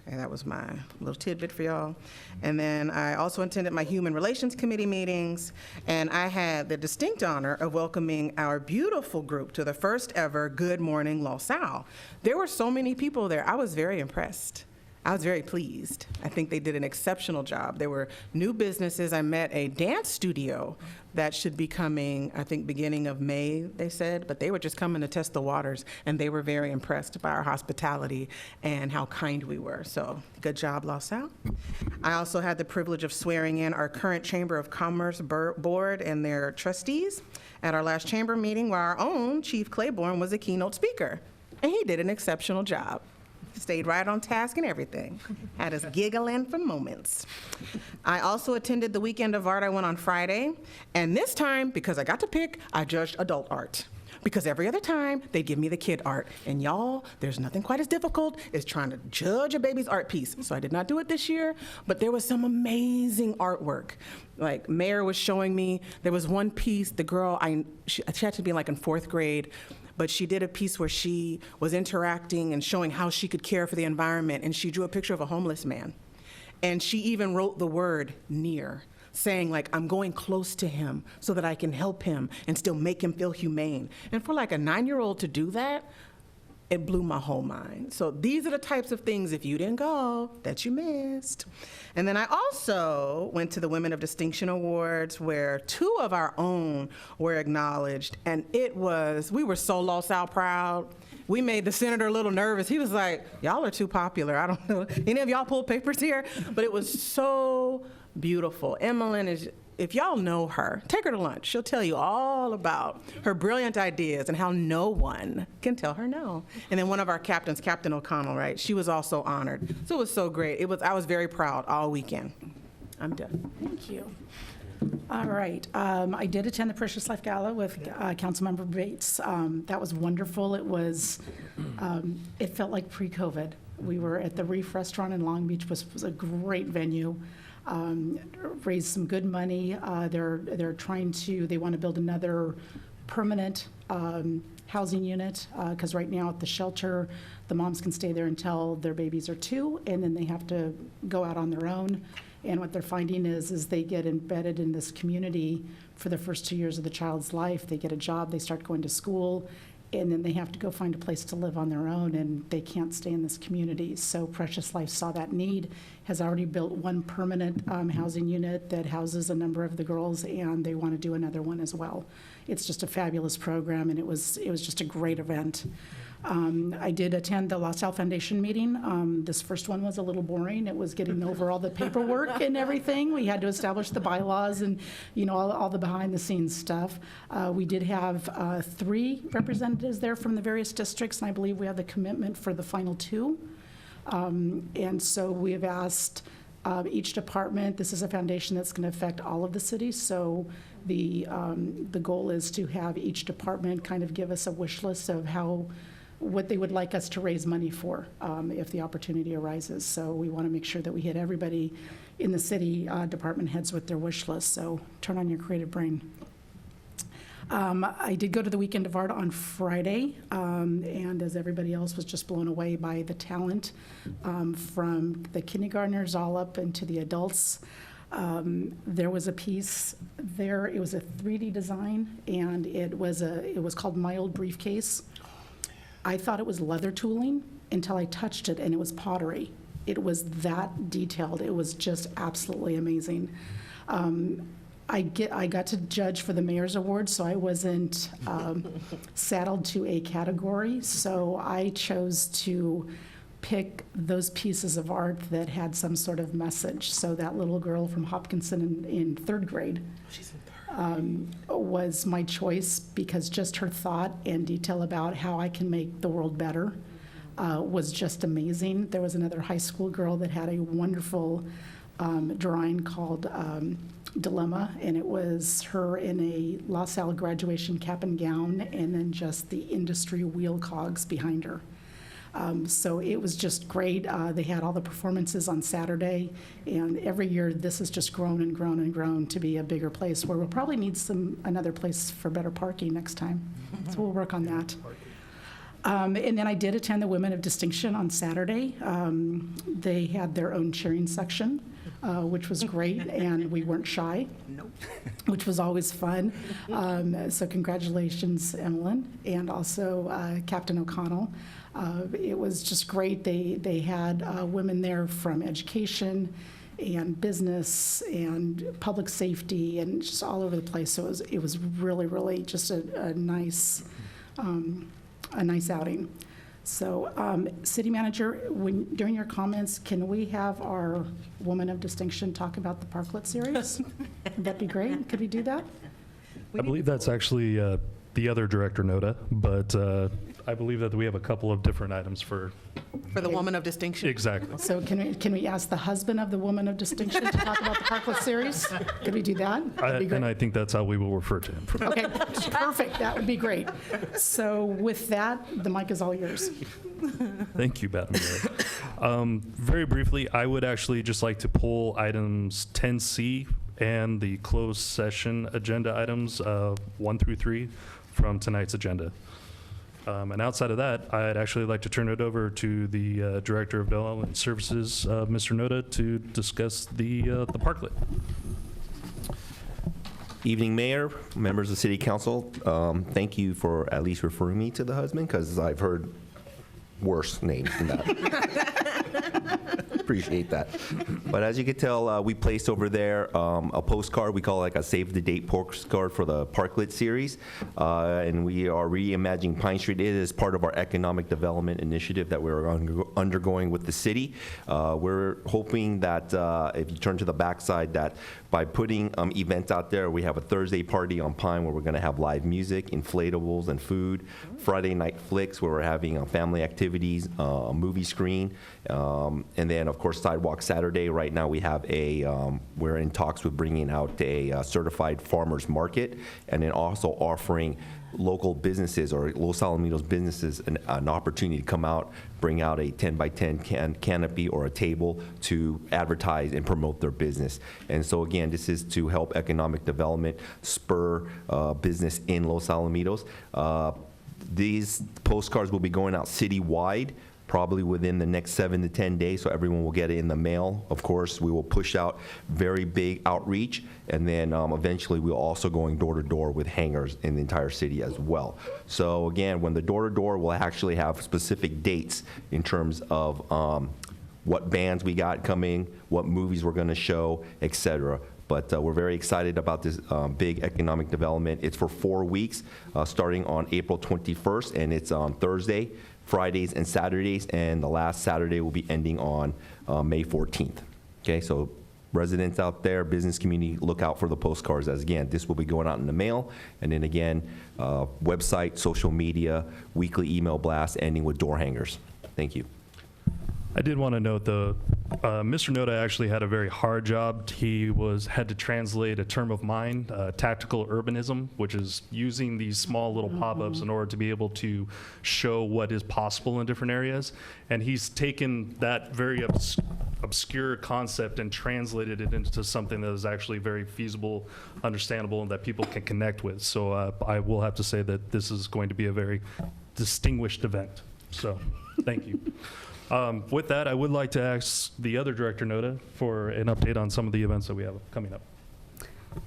Okay, that was my little tidbit for y'all. And then I also attended my Human Relations Committee meetings, and I had the distinct honor of welcoming our beautiful group to the first ever Good Morning Los Al. There were so many people there. I was very impressed. I was very pleased. I think they did an exceptional job. There were new businesses. I met a dance studio that should be coming, I think, beginning of May, they said, but they were just coming to test the waters, and they were very impressed by our hospitality and how kind we were. So good job, Los Al. I also had the privilege of swearing in our current Chamber of Commerce board and their trustees at our last chamber meeting, where our own Chief Claiborne was a keynote speaker, and he did an exceptional job. Stayed right on task and everything. Had us giggling for moments. I also attended the Weekend of Art. I went on Friday, and this time, because I got to pick, I judged adult art. because every other time they'd give me the kid art. And y'all, there's nothing quite as difficult as trying to judge a baby's art piece. So I did not do it this year, but there was some amazing artwork. Like Mayor was showing me, there was one piece, the girl, she had to be like in 4th grade, but she did a piece where she was interacting and showing how she could care for the environment, and she drew a picture of a homeless man. And she even wrote the word near, saying like, I'm going close to him so that I can help him and still make him feel humane. And for like a 9-year-old to do that, it blew my whole mind. So these are the types of things, if you didn't go, that you missed. And then I also went to the Women of Distinction Awards, where 2 of our own were acknowledged. And we were so LaSalle proud. We made the senator a little nervous. He was like, y'all are too popular. I don't know. Any of y'all pull papers here? But it was so beautiful. Emmeline is, if y'all know her, take her to lunch. She'll tell you all about her brilliant ideas and how no one can tell her no. And then one of our captains, Captain O'Connell, right? She was also honored. So it was so great. I was very proud all weekend. I'm done. Thank you. All right. I did attend the Precious Life Gala with Councilmember Bates. That was wonderful. It felt like pre-COVID. We were at the Reef Restaurant in Long Beach, which was a great venue. Raised some good money. They want to build another permanent housing unit, because right now at the shelter, the moms can stay there until their babies are 2, and then they have to go out on their own. And what they're finding is they get embedded in this community for the first 2 years of the child's life. They get a job, they start going to school, and then they have to go find a place to live on their own, and they can't stay in this community. So Precious Life saw that need, has already built one permanent housing unit that houses a number of the girls, and they want to do another one as well. It's just a fabulous program, and it was just a great event. I did attend the LaSalle Foundation meeting. This first one was a little boring. It was getting over all the paperwork and everything. We had to establish the bylaws and, all the behind-the-scenes stuff. We did have 3 representatives there from the various districts, and I believe we have the commitment for the final 2. And so we have asked each department. This is a foundation that's going to affect all of the cities, so the goal is to have each department kind of give us a wish list of what they would like us to raise money for if the opportunity arises. So we want to make sure that we hit everybody in the city, department heads with their wish list, so turn on your creative brain. I did go to the Weekend of Art on Friday, and as everybody else was just blown away by the talent from the kindergartners all up into the adults. There was a piece there, it was a 3D design, and it was called My Old Briefcase. I thought it was leather tooling until I touched it, and it was pottery. It was that detailed. It was just absolutely amazing. I got to judge for the Mayor's Award, so I wasn't saddled to a category, so I chose to pick those pieces of art that had some sort of message. So that little girl from Hopkinson in 3rd grade was my choice, because just her thought and detail about how I can make the world better was just amazing. There was another high school girl that had a wonderful drawing called Dilemma, and it was her in a LaSalle graduation cap and gown, and then just the industry wheel cogs behind her. So it was just great. They had all the performances on Saturday, and every year this has just grown and grown and grown to be a bigger place, where we'll probably need another place for better parking next time. So we'll work on that. And then I did attend the Women of Distinction on Saturday. They had their own cheering section, which was great, and we weren't shy, which was always fun. So congratulations, Emmeline, and also Captain O'Connell. It was just great. They had women there from education and business and public safety and just all over the place. So it was really, really just a nice outing. So, City Manager, during your comments, can we have our Woman of Distinction talk about the Parklet series? That'd be great. Could we do that? I believe that's actually the other director, Noda, but I believe that we have a couple of different items for. For the woman of distinction? Exactly. So can we ask the husband of the woman of distinction to talk about the Parklet series? Could we do that? That'd be great. And I think that's how we will refer to him. Okay, perfect. That would be great. So with that, the mic is all yours. Thank you, Madam Mayor. Very briefly, I would actually just like to pull items 10C and the closed session agenda items 1 through 3 from tonight's agenda. And outside of that, I'd actually like to turn it over to the Director of Development Services, Mr. Noda, to discuss the parklet. Evening, Mayor, members of City Council. Thank you for at least referring me to the husband, because I've heard worse names than that. Appreciate that. But as you can tell, we placed over there a postcard. We call it like a save the date postcard for the Parklet series. And we are reimagining Pine Street. It is part of our economic development initiative that we're undergoing with the city. We're hoping that if you turn to the backside, that by putting events out there, we have a Thursday party on Pine where we're going to have live music, inflatables, and food. Friday night flicks where we're having family activities, a movie screen, and then of course Sidewalk Saturday. Right now we have we're in talks with bringing out a certified farmers market, and then also offering local businesses or Los Alamitos businesses an opportunity to come out, bring out a 10 by 10 canopy or a table to advertise and promote their business. And so again, this is to help economic development, spur business in Los Alamitos. These postcards will be going out citywide, probably within the next 7 to 10 days, so everyone will get it in the mail. Of course, we will push out very big outreach, and then eventually we'll also going door to door with hangers in the entire city as well. So again, when the door to door, will actually have specific dates in terms of what bands we got coming, what movies we're going to show, etc. But we're very excited about this big economic development. It's for 4 weeks, starting on April 21st, and it's on Thursday, Fridays, and Saturdays, and the last Saturday will be ending on May 14th. Okay, so residents out there, business community, look out for the postcards, as again, this will be going out in the mail, and then again, website, social media, weekly email blast, ending with door hangers. Thank you. I did want to note, though, Mr. Noda actually had a very hard job. He had to translate a term of mine, tactical urbanism, which is using these small little pop-ups in order to be able to show what is possible in different areas. And he's taken that very obscure concept and translated it into something that is actually very feasible, understandable, and that people can connect with. So I will have to say that this is going to be a very distinguished event. So thank you. With that, I would like to ask the other Director, Noda, for an update on some of the events that we have coming up.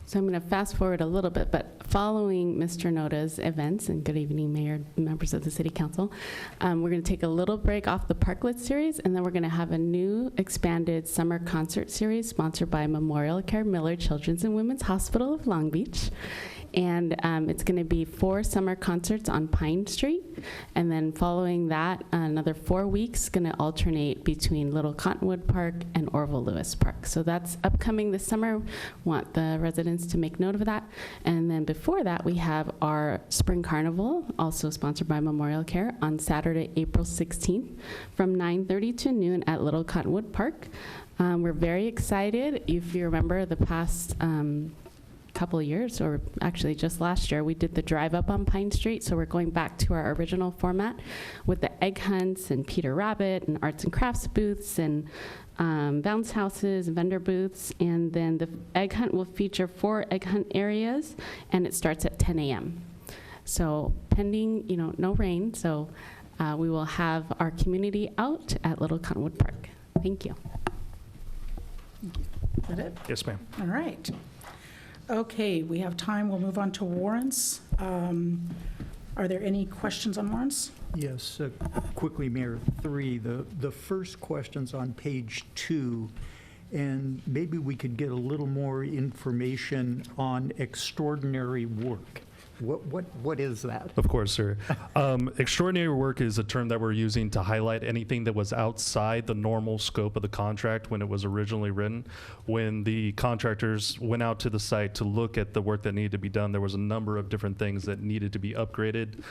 So I'm going to fast forward a little bit, but following Mr. Noda's events, and good evening, Mayor, members of the City Council, we're going to take a little break off the Parklet series, and then we're going to have a new expanded summer concert series sponsored by Memorial Care Miller Children's and Women's Hospital of Long Beach. And it's going to be 4 summer concerts on Pine Street. And then following that, another 4 weeks going to alternate between Little Cottonwood Park and Orville Lewis Park. So that's upcoming this summer. Want the residents to make note of that. And then before that, we have our Spring Carnival, also sponsored by Memorial Care, on Saturday, April 16th from 9:30 to noon at Little Cottonwood Park. We're very excited. If you remember the past couple of years, or actually just last year, we did the drive up on Pine Street, so we're going back to our original format with the egg hunts and Peter Rabbit and arts and crafts booths and bounce houses and vendor booths. And then the egg hunt will feature 4 egg hunt areas, and it starts at 10 a.m. So pending, no rain, so we will have our community out at Little Cottonwood Park. Thank you. Is that it? Yes, ma'am. All right. Okay, we have time. We'll move on to warrants. Are there any questions on warrants? Yes, quickly, Mayor. 3. The first question's on page 2, and maybe we could get a little more information on extraordinary work. What is that? Of course, sir. Extraordinary work is a term that we're using to highlight anything that was outside the normal scope of the contract when it was originally written. When the contractors went out to the site to look at the work that needed to be done, there was a number of different things that needed to be upgraded.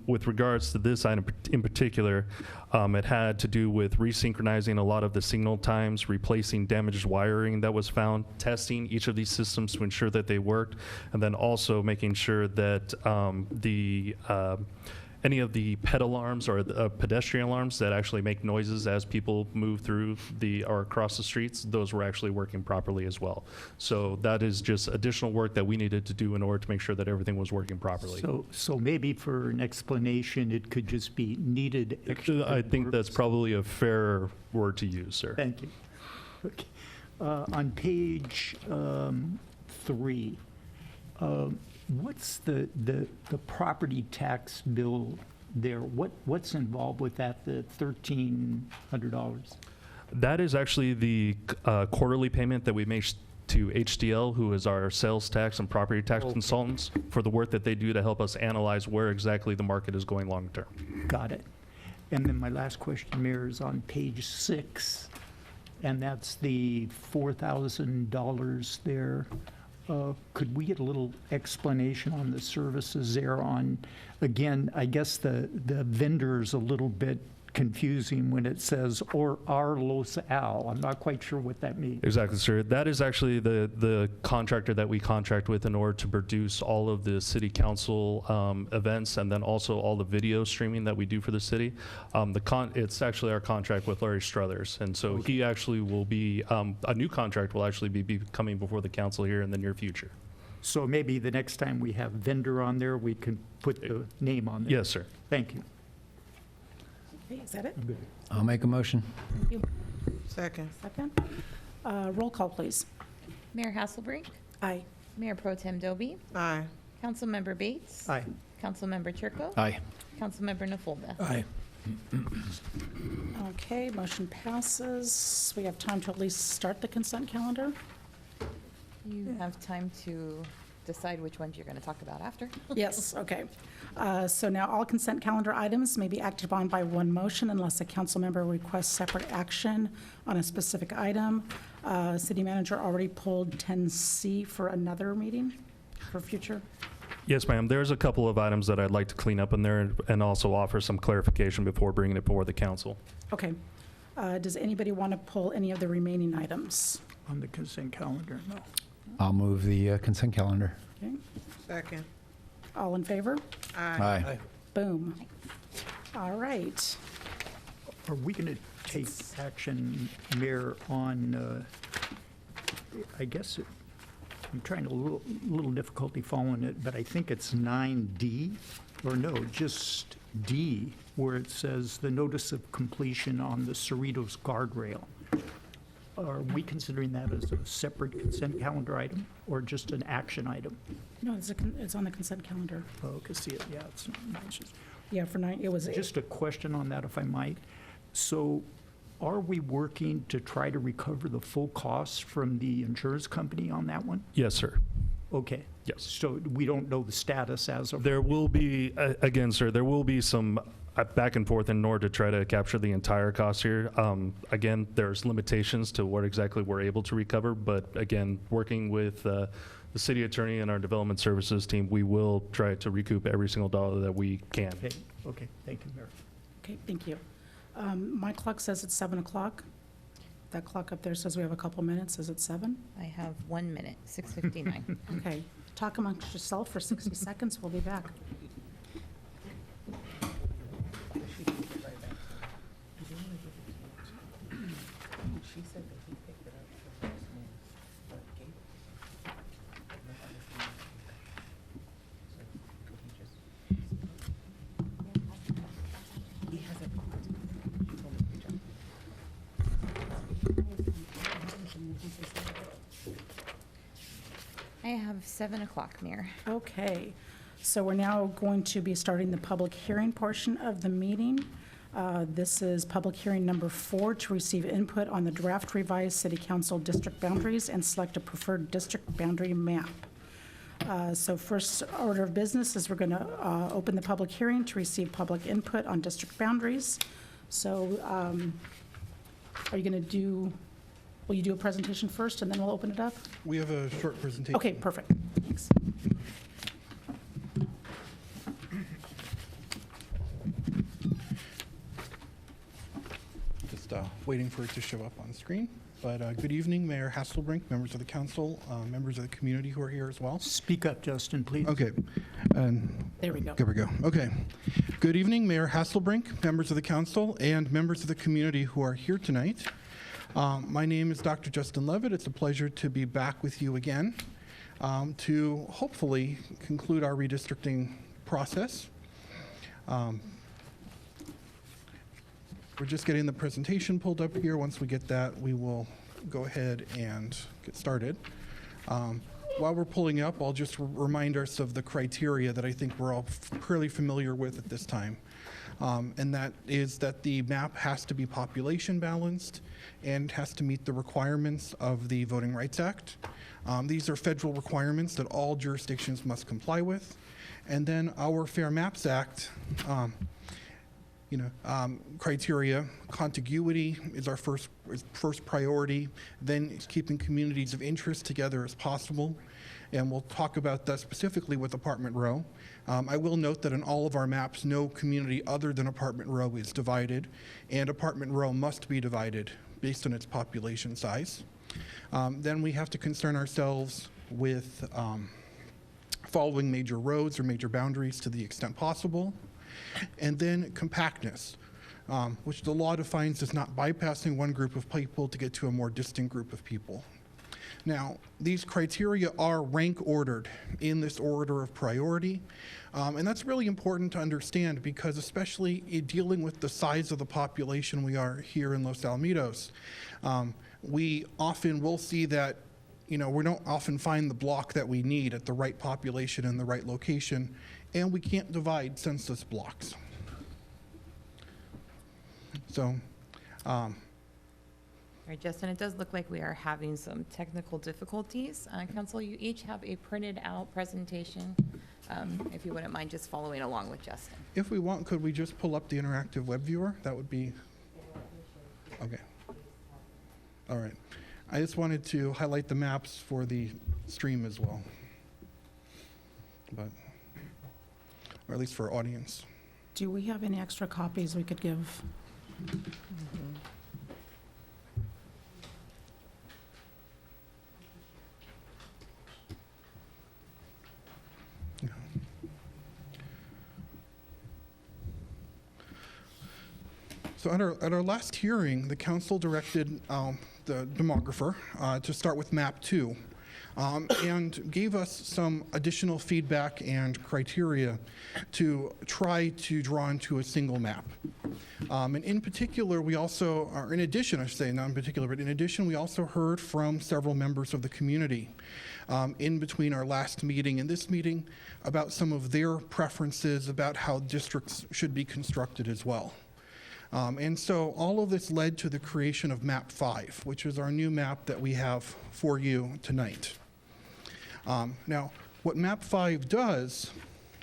With regards to this item in particular, it had to do with resynchronizing a lot of the signal times, replacing damaged wiring that was found, testing each of these systems to ensure that they worked, and then also making sure that any of the pet alarms or pedestrian alarms that actually make noises as people move through or across the streets, those were actually working properly as well. So that is just additional work that we needed to do in order to make sure that everything was working properly. So maybe for an explanation, it could just be needed extra I think work. that's probably a fair word to use, sir. Thank you. Okay. On page 3, what's the property tax bill there? What's involved with that, the $1,300? That is actually the quarterly payment that we make to HDL, who is our sales tax and property tax consultants, for the work that they do to help us analyze where exactly the market is going long term. Got it. And then my last question, Mayor, is on page 6, and that's the $4,000 there. Could we get a little explanation on the services there on, again, I guess the vendor's a little bit confusing when it says, or our Los Al. I'm not quite sure what that means. Exactly, sir. That is actually the contractor that we contract with in order to produce all of the city council events, and then also all the video streaming that we do for the city. It's actually our contract with Larry Struthers, and so he actually will be, a new contract will actually be coming before the council here in the near future. So maybe the next time we have vendor on there, we can put the name on there. Yes, sir. Thank you. Okay, is that it? I'm good. I'll make a motion. Thank you. Second. Second. Roll call, please. Mayor Hasselbrink, Aye. Mayor Pro Tem Doby, Aye. Councilmember Bates, Aye. Councilmember Chirko, Aye. Councilmember Nafolda. Aye. Okay, motion passes. We have time to at least start the consent calendar. You have time to decide which ones you're going to talk about after. Yes, okay. So now all consent calendar items may be acted upon by one motion unless a council member requests separate action on a specific item. City manager already pulled 10C for another meeting for future. Yes, ma'am. There's a couple of items that I'd like to clean up in there and also offer some clarification before bringing it before the council. Okay. Does anybody want to pull any of the remaining items? On the consent calendar, no. I'll move the consent calendar. Okay. Second. All in favor? Aye. Boom. All right. Are we going to take action, Mayor, on, I guess, I'm trying a little difficulty following it, but I think it's 9D, or no, just D, where it says the notice of completion on the Cerritos guardrail. Are we considering that as a separate consent calendar item or just an action item? No, it's on the consent calendar. Oh, I see it, yeah, it's not nice. Yeah, for 9, it was. Just a question on that, if I might. So are we working to try to recover the full costs from the insurance company on that one? Yes, sir. Okay. Yes. So we don't know the status as of. There will be, again, sir, there will be some back and forth in order to try to capture the entire cost here. Again, there's limitations to what exactly we're able to recover, but again, working with the city attorney and our development services team, we will try to recoup every single dollar that we can. Okay, thank you, Mayor. Okay, thank you. My clock says it's 7 o'clock. That clock up there says we have a couple minutes. Is it 7? I have 1 minute, 6:59. Okay, talk amongst yourself for 60 seconds. We'll be back. She said that he picked it up the first name, but gave it. He hasn't. He told me to jump. I have 7 o'clock, Mayor. Okay, so we're now going to be starting the public hearing portion of the meeting. This is public hearing number 4 to receive input on the draft revised city council district boundaries and select a preferred district boundary map. So first order of business is we're going to open the public hearing to receive public input on district boundaries. So are you going to do, will you do a presentation first and then we'll open it up? We have a short presentation. Okay, perfect. Thanks. Just waiting for it to show up on screen. But good evening, Mayor Hasselbrink, members of the council, members of the community who are here as well. Speak up, Justin, please. Okay. There we go. There we go. Okay. Good evening, Mayor Hasselbrink, members of the council, and members of the community who are here tonight. My name is Dr. Justin Levitt. It's a pleasure to be back with you again to hopefully conclude our redistricting process. We're just getting the presentation pulled up here. Once we get that, we will go ahead and get started. While we're pulling up, I'll just remind us of the criteria that I think we're all fairly familiar with at this time. And that is that the map has to be population balanced and has to meet the requirements of the Voting Rights Act. These are federal requirements that all jurisdictions must comply with. And then our Fair Maps Act criteria, contiguity is our first priority, then keeping communities of interest together as possible. And we'll talk about that specifically with Apartment Row. I will note that in all of our maps, no community other than Apartment Row is divided, and Apartment Row must be divided based on its population size. Then we have to concern ourselves with following major roads or major boundaries to the extent possible. And then compactness, which the law defines as not bypassing one group of people to get to a more distant group of people. Now, these criteria are rank ordered in this order of priority, and that's really important to understand because especially in dealing with the size of the population we are here in Los Alamitos, we often will see that we don't often find the block that we need at the right population in the right location, and we can't divide census blocks. So, All right, Justin, it does look like we are having some technical difficulties. Council, you each have a printed out presentation. If you wouldn't mind just following along with Justin. if we want, could we just pull up the interactive web viewer? That would be, okay. All right. I just wanted to highlight the maps for the stream as well, or at least for our audience. Do we have any extra copies we could give? So at our last hearing, the council directed the demographer to start with map 2 and gave us some additional feedback and criteria to try to draw into a single map. And in particular, we also, or in addition, I should say, not in particular, but in addition, we also heard from several members of the community in between our last meeting and this meeting about some of their preferences about how districts should be constructed as well. And so all of this led to the creation of Map 5, which is our new map that we have for you tonight. Now, what Map 5 does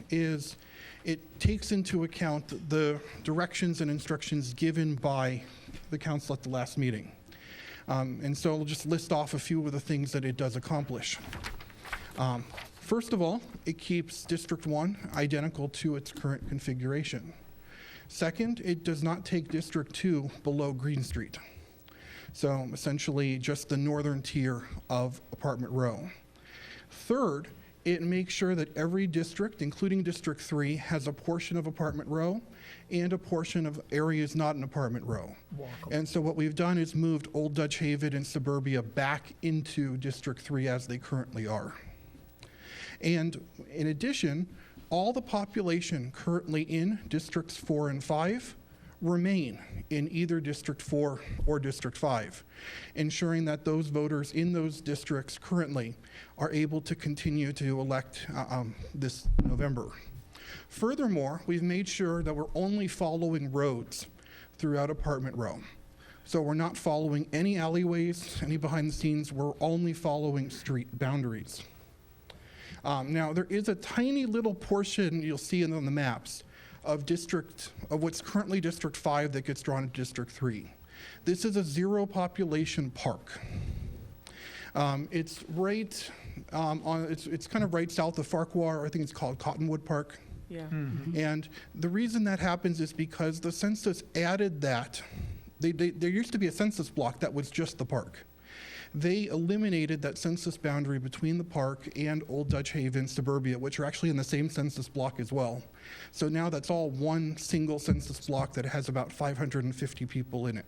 is it takes into account the directions and instructions given by the council at the last meeting. And so I'll just list off a few of the things that it does accomplish. First of all, it keeps District 1 identical to its current configuration. Second, it does not take District 2 below Green Street. So essentially just the northern tier of Apartment Row. Third, it makes sure that every district, including District 3, has a portion of Apartment Row and a portion of areas not in Apartment Row. And so what we've done is moved Old Dutch Haven and Suburbia back into District 3 as they currently are. And in addition, all the population currently in Districts 4 and 5 remain in either District 4 or District 5, ensuring that those voters in those districts currently are able to continue to elect this November. Furthermore, we've made sure that we're only following roads throughout Apartment Row. So we're not following any alleyways, any behind the scenes, we're only following street boundaries. Now, there is a tiny little portion you'll see on the maps of what's currently District 5 that gets drawn to District 3. This is a zero population park. It's right it's kind of right south of Farquhar. I think it's called Cottonwood Park. Yeah. And the reason that happens is because the census added that. There used to be a census block that was just the park. They eliminated that census boundary between the park and Old Dutch Haven suburbia, which are actually in the same census block as well. So now that's all one single census block that has about 550 people in it.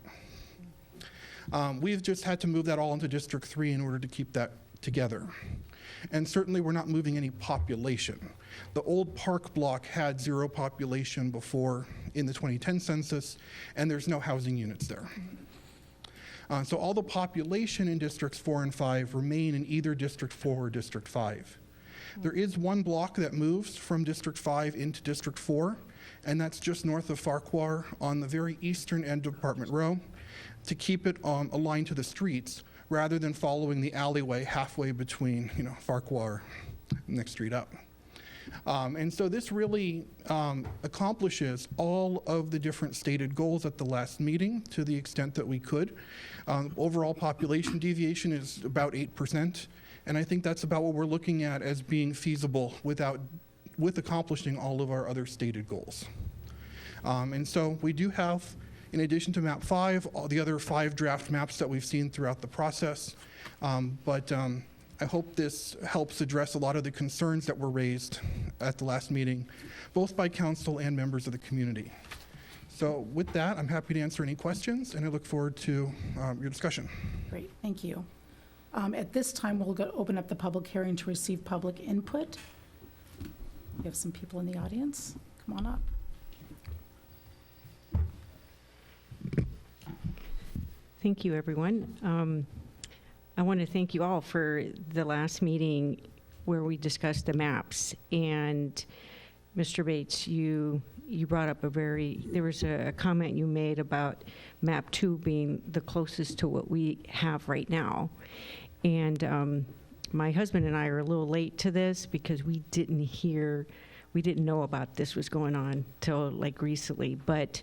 We've just had to move that all into District 3 in order to keep that together. And certainly we're not moving any population. The old park block had zero population before in the 2010 census, and there's no housing units there. So all the population in Districts 4 and 5 remain in either District 4 or District 5. There is one block that moves from District 5 into District 4, and that's just north of Farquhar on the very eastern end of Apartment Row to keep it aligned to the streets rather than following the alleyway halfway between, Farquhar and next street up. And so this really accomplishes all of the different stated goals at the last meeting to the extent that we could. Overall population deviation is about 8%, and I think that's about what we're looking at as being feasible with accomplishing all of our other stated goals. And so we do have, in addition to map 5, all the other 5 draft maps that we've seen throughout the process. But I hope this helps address a lot of the concerns that were raised at the last meeting, both by council and members of the community. So with that, I'm happy to answer any questions, and I look forward to your discussion. Great, thank you. At this time, we'll open up the public hearing to receive public input. We have some people in the audience. Come on up. Thank you, everyone. I want to thank you all for the last meeting where we discussed the maps. And Mr. Bates, you brought up there was a comment you made about map 2 being the closest to what we have right now. And my husband and I are a little late to this because we didn't know about this was going on till like recently. But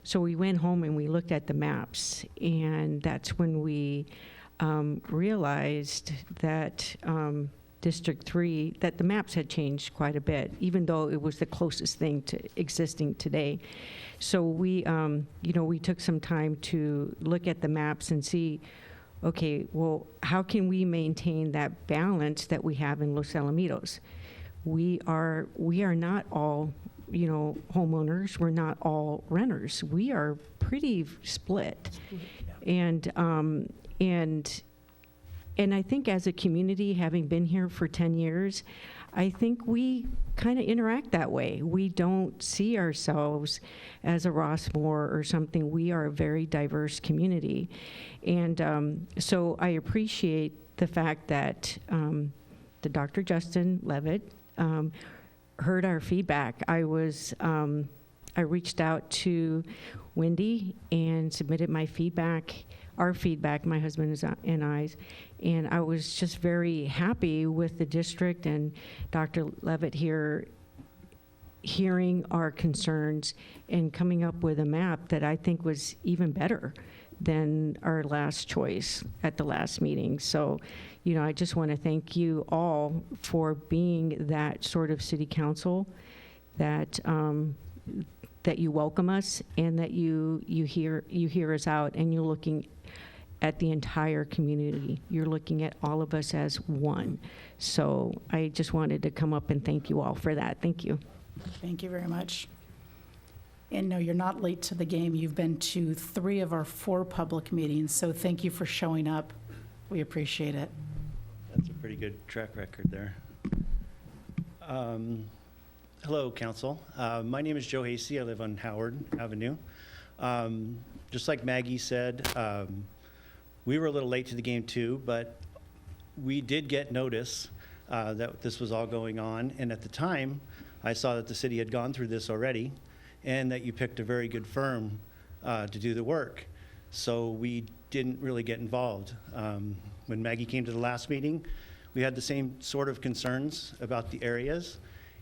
so we went home and we looked at the maps, and that's when we realized that District 3, that the maps had changed quite a bit, even though it was the closest thing to existing today. So we, we took some time to look at the maps and see, okay, well, how can we maintain that balance that we have in Los Alamitos? We are not all, homeowners. We're not all renters. We are pretty split. And I think as a community, having been here for 10 years, I think we kind of interact that way. We don't see ourselves as a Rossmore or something. We are a very diverse community. And so I appreciate the fact that the Dr. Justin Levitt heard our feedback. I reached out to Wendy and submitted my feedback, our feedback, my husband and I's, and I was just very happy with the district and Dr. Levitt here hearing our concerns and coming up with a map that I think was even better than our last choice at the last meeting. So, I just want to thank you all for being that sort of city council that that you welcome us and that you hear us out, and you're looking at the entire community. You're looking at all of us as one. So I just wanted to come up and thank you all for that. Thank you. Thank you very much. And no, you're not late to the game. You've been to 3 of our 4 public meetings, so thank you for showing up. We appreciate it. That's a pretty good track record there. Hello, Council. My name is Joe Hasey. I live on Howard Avenue. Just like Maggie said, we were a little late to the game too, but we did get notice that this was all going on. And at the time, I saw that the city had gone through this already and that you picked a very good firm to do the work. So we didn't really get involved. When Maggie came to the last meeting, we had the same sort of concerns about the areas.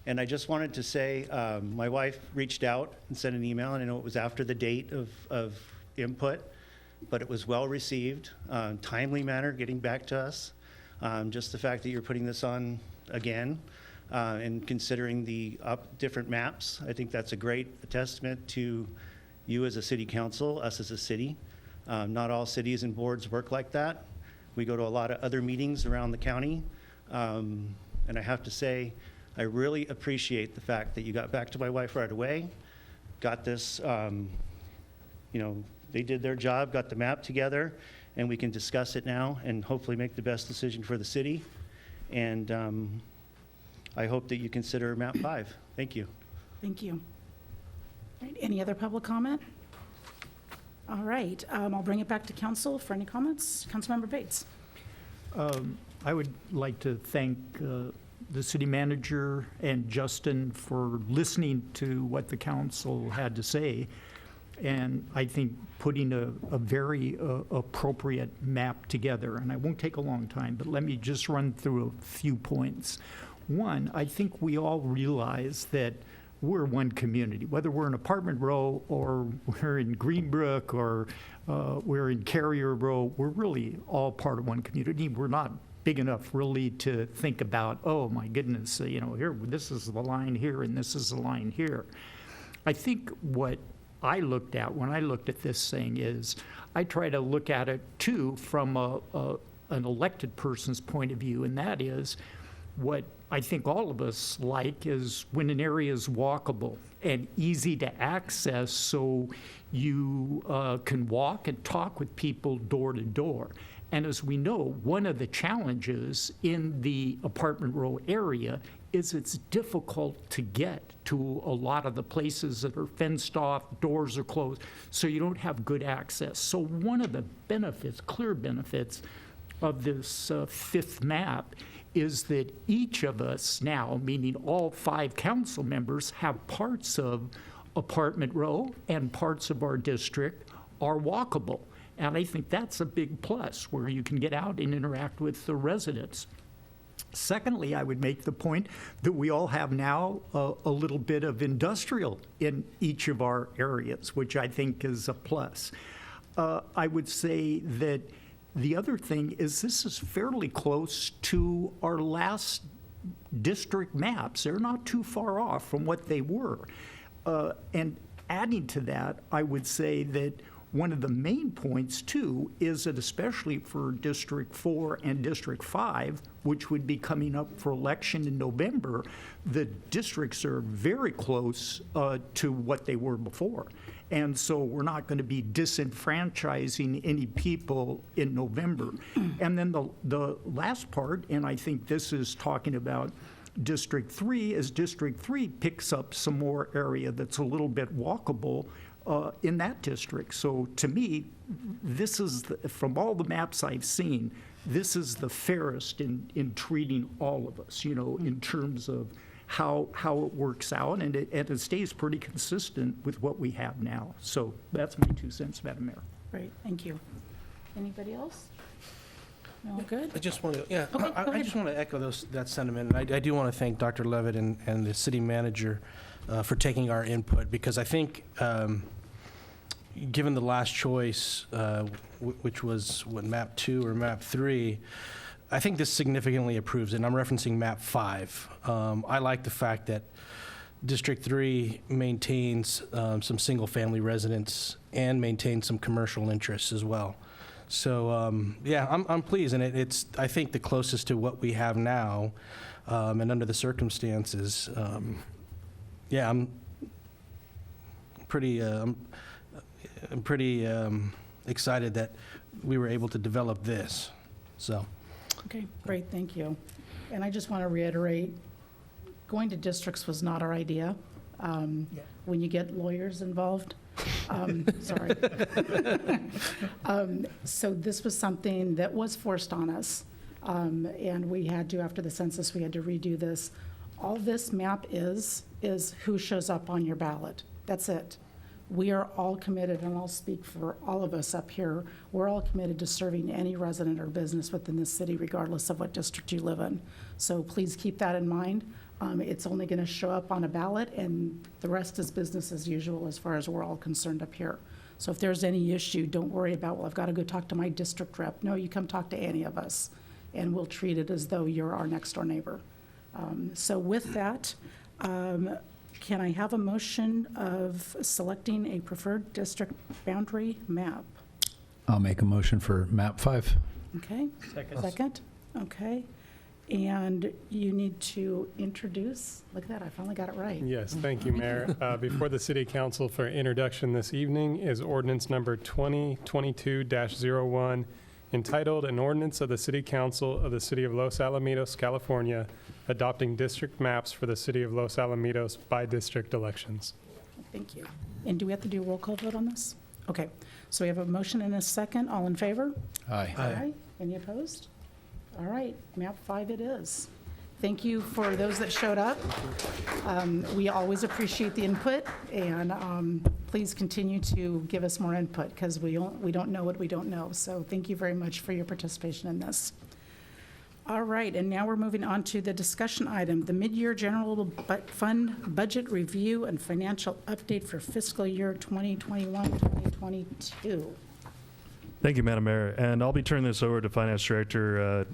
And I just wanted to say, my wife reached out and sent an email, and I know it was after the date of input, but it was well received, timely manner getting back to us. Just the fact that you're putting this on again and considering the different maps, I think that's a great testament to you as a city council, us as a city. Not all cities and boards work like that. We go to a lot of other meetings around the county, and I have to say, I really appreciate the fact that you got back to my wife right away, got this, they did their job, got the map together, and we can discuss it now and hopefully make the best decision for the city. And I hope that you consider map 5. Thank you. Thank you. All right, any other public comment? All right, I'll bring it back to council for any comments. Councilmember Bates. I would like to thank the city manager and Justin for listening to what the council had to say. And I think putting a very appropriate map together. And I won't take a long time, but let me just run through a few points. One, I think we all realize that we're one community, whether we're in Apartment Row or we're in Greenbrook or we're in Carrier Row, we're really all part of one community. We're not big enough really to think about, oh my goodness, here, this is the line here and this is the line here. I think what I looked at when I looked at this thing is I try to look at it too from an elected person's point of view, and that is what I think all of us like is when an area is walkable and easy to access so you can walk and talk with people door to door. And as we know, one of the challenges in the Apartment Row area is it's difficult to get to a lot of the places that are fenced off, doors are closed, so you don't have good access. So one of the benefits, clear benefits of this fifth map is that each of us now, meaning all 5 council members, have parts of Apartment Row and parts of our district are walkable. And I think that's a big plus, where you can get out and interact with the residents. Secondly, I would make the point that we all have now a little bit of industrial in each of our areas, which I think is a plus. I would say that the other thing is this is fairly close to our last district maps. They're not too far off from what they were. And adding to that, I would say that one of the main points, too, is that especially for District 4 and District 5, which would be coming up for election in November, the districts are very close to what they were before. And so we're not going to be disenfranchising any people in November. And then the last part, and I think this is talking about District 3, is District 3 picks up some more area that's a little bit walkable in that district. So to me, this is, from all the maps I've seen, this is the fairest in treating all of us, in terms of how it works out, and it stays pretty consistent with what we have now. So that's my 2 cents, Madam Mayor. Great, thank you. Anybody else? No, good? I just want to, Okay, go I ahead. just want to echo that sentiment. And I do want to thank Dr. Levitt and the city manager for taking our input, because I think, given the last choice, which was map 2 or map 3, I think this significantly improves it, and I'm referencing map 5. I like the fact that District 3 maintains some single-family residents and maintains some commercial interests as well. So, yeah, I'm pleased, and it's, I think, the closest to what we have now, and under the circumstances, yeah, I'm pretty excited that we were able to develop this, so. Okay, great, thank you. And I just want to reiterate, going to districts was not our idea. When you get lawyers involved, sorry. So this was something that was forced on us, and we had to, after the census, we had to redo this. All this map is who shows up on your ballot. That's it. we are all committed, and I'll speak for all of us up here, we're all committed to serving any resident or business within this city, regardless of what district you live in. So please keep that in mind. It's only going to show up on a ballot, and the rest is business as usual as far as we're all concerned up here. So if there's any issue, don't worry about, well, I've got to go talk to my district rep. No, you come talk to any of us, and we'll treat it as though you're our next door neighbor. So with that, can I have a motion of selecting a preferred district boundary map? I'll make a motion for map 5. Okay. Second? Okay. And you need to introduce, look at that, I finally got it right. Yes, thank you, Mayor. Before the City Council for introduction this evening is ordinance number 2022-01, entitled An Ordinance of the City Council of the City of Los Alamitos, California, adopting district maps for the City of Los Alamitos by district elections. Thank you. And do we have to do a roll call vote on this? Okay, so we have a motion and a second. All in favor? Aye. Aye. Any opposed? All right, map 5 it is. Thank you for those that showed up. We always appreciate the input, and please continue to give us more input, because we don't know what we don't know. So thank you very much for your participation in this. All right, and now we're moving on to the discussion item, the mid-year general fund budget review and financial update for fiscal year 2021-2022. Thank you, Madam Mayor. And I'll be turning this over to Finance Director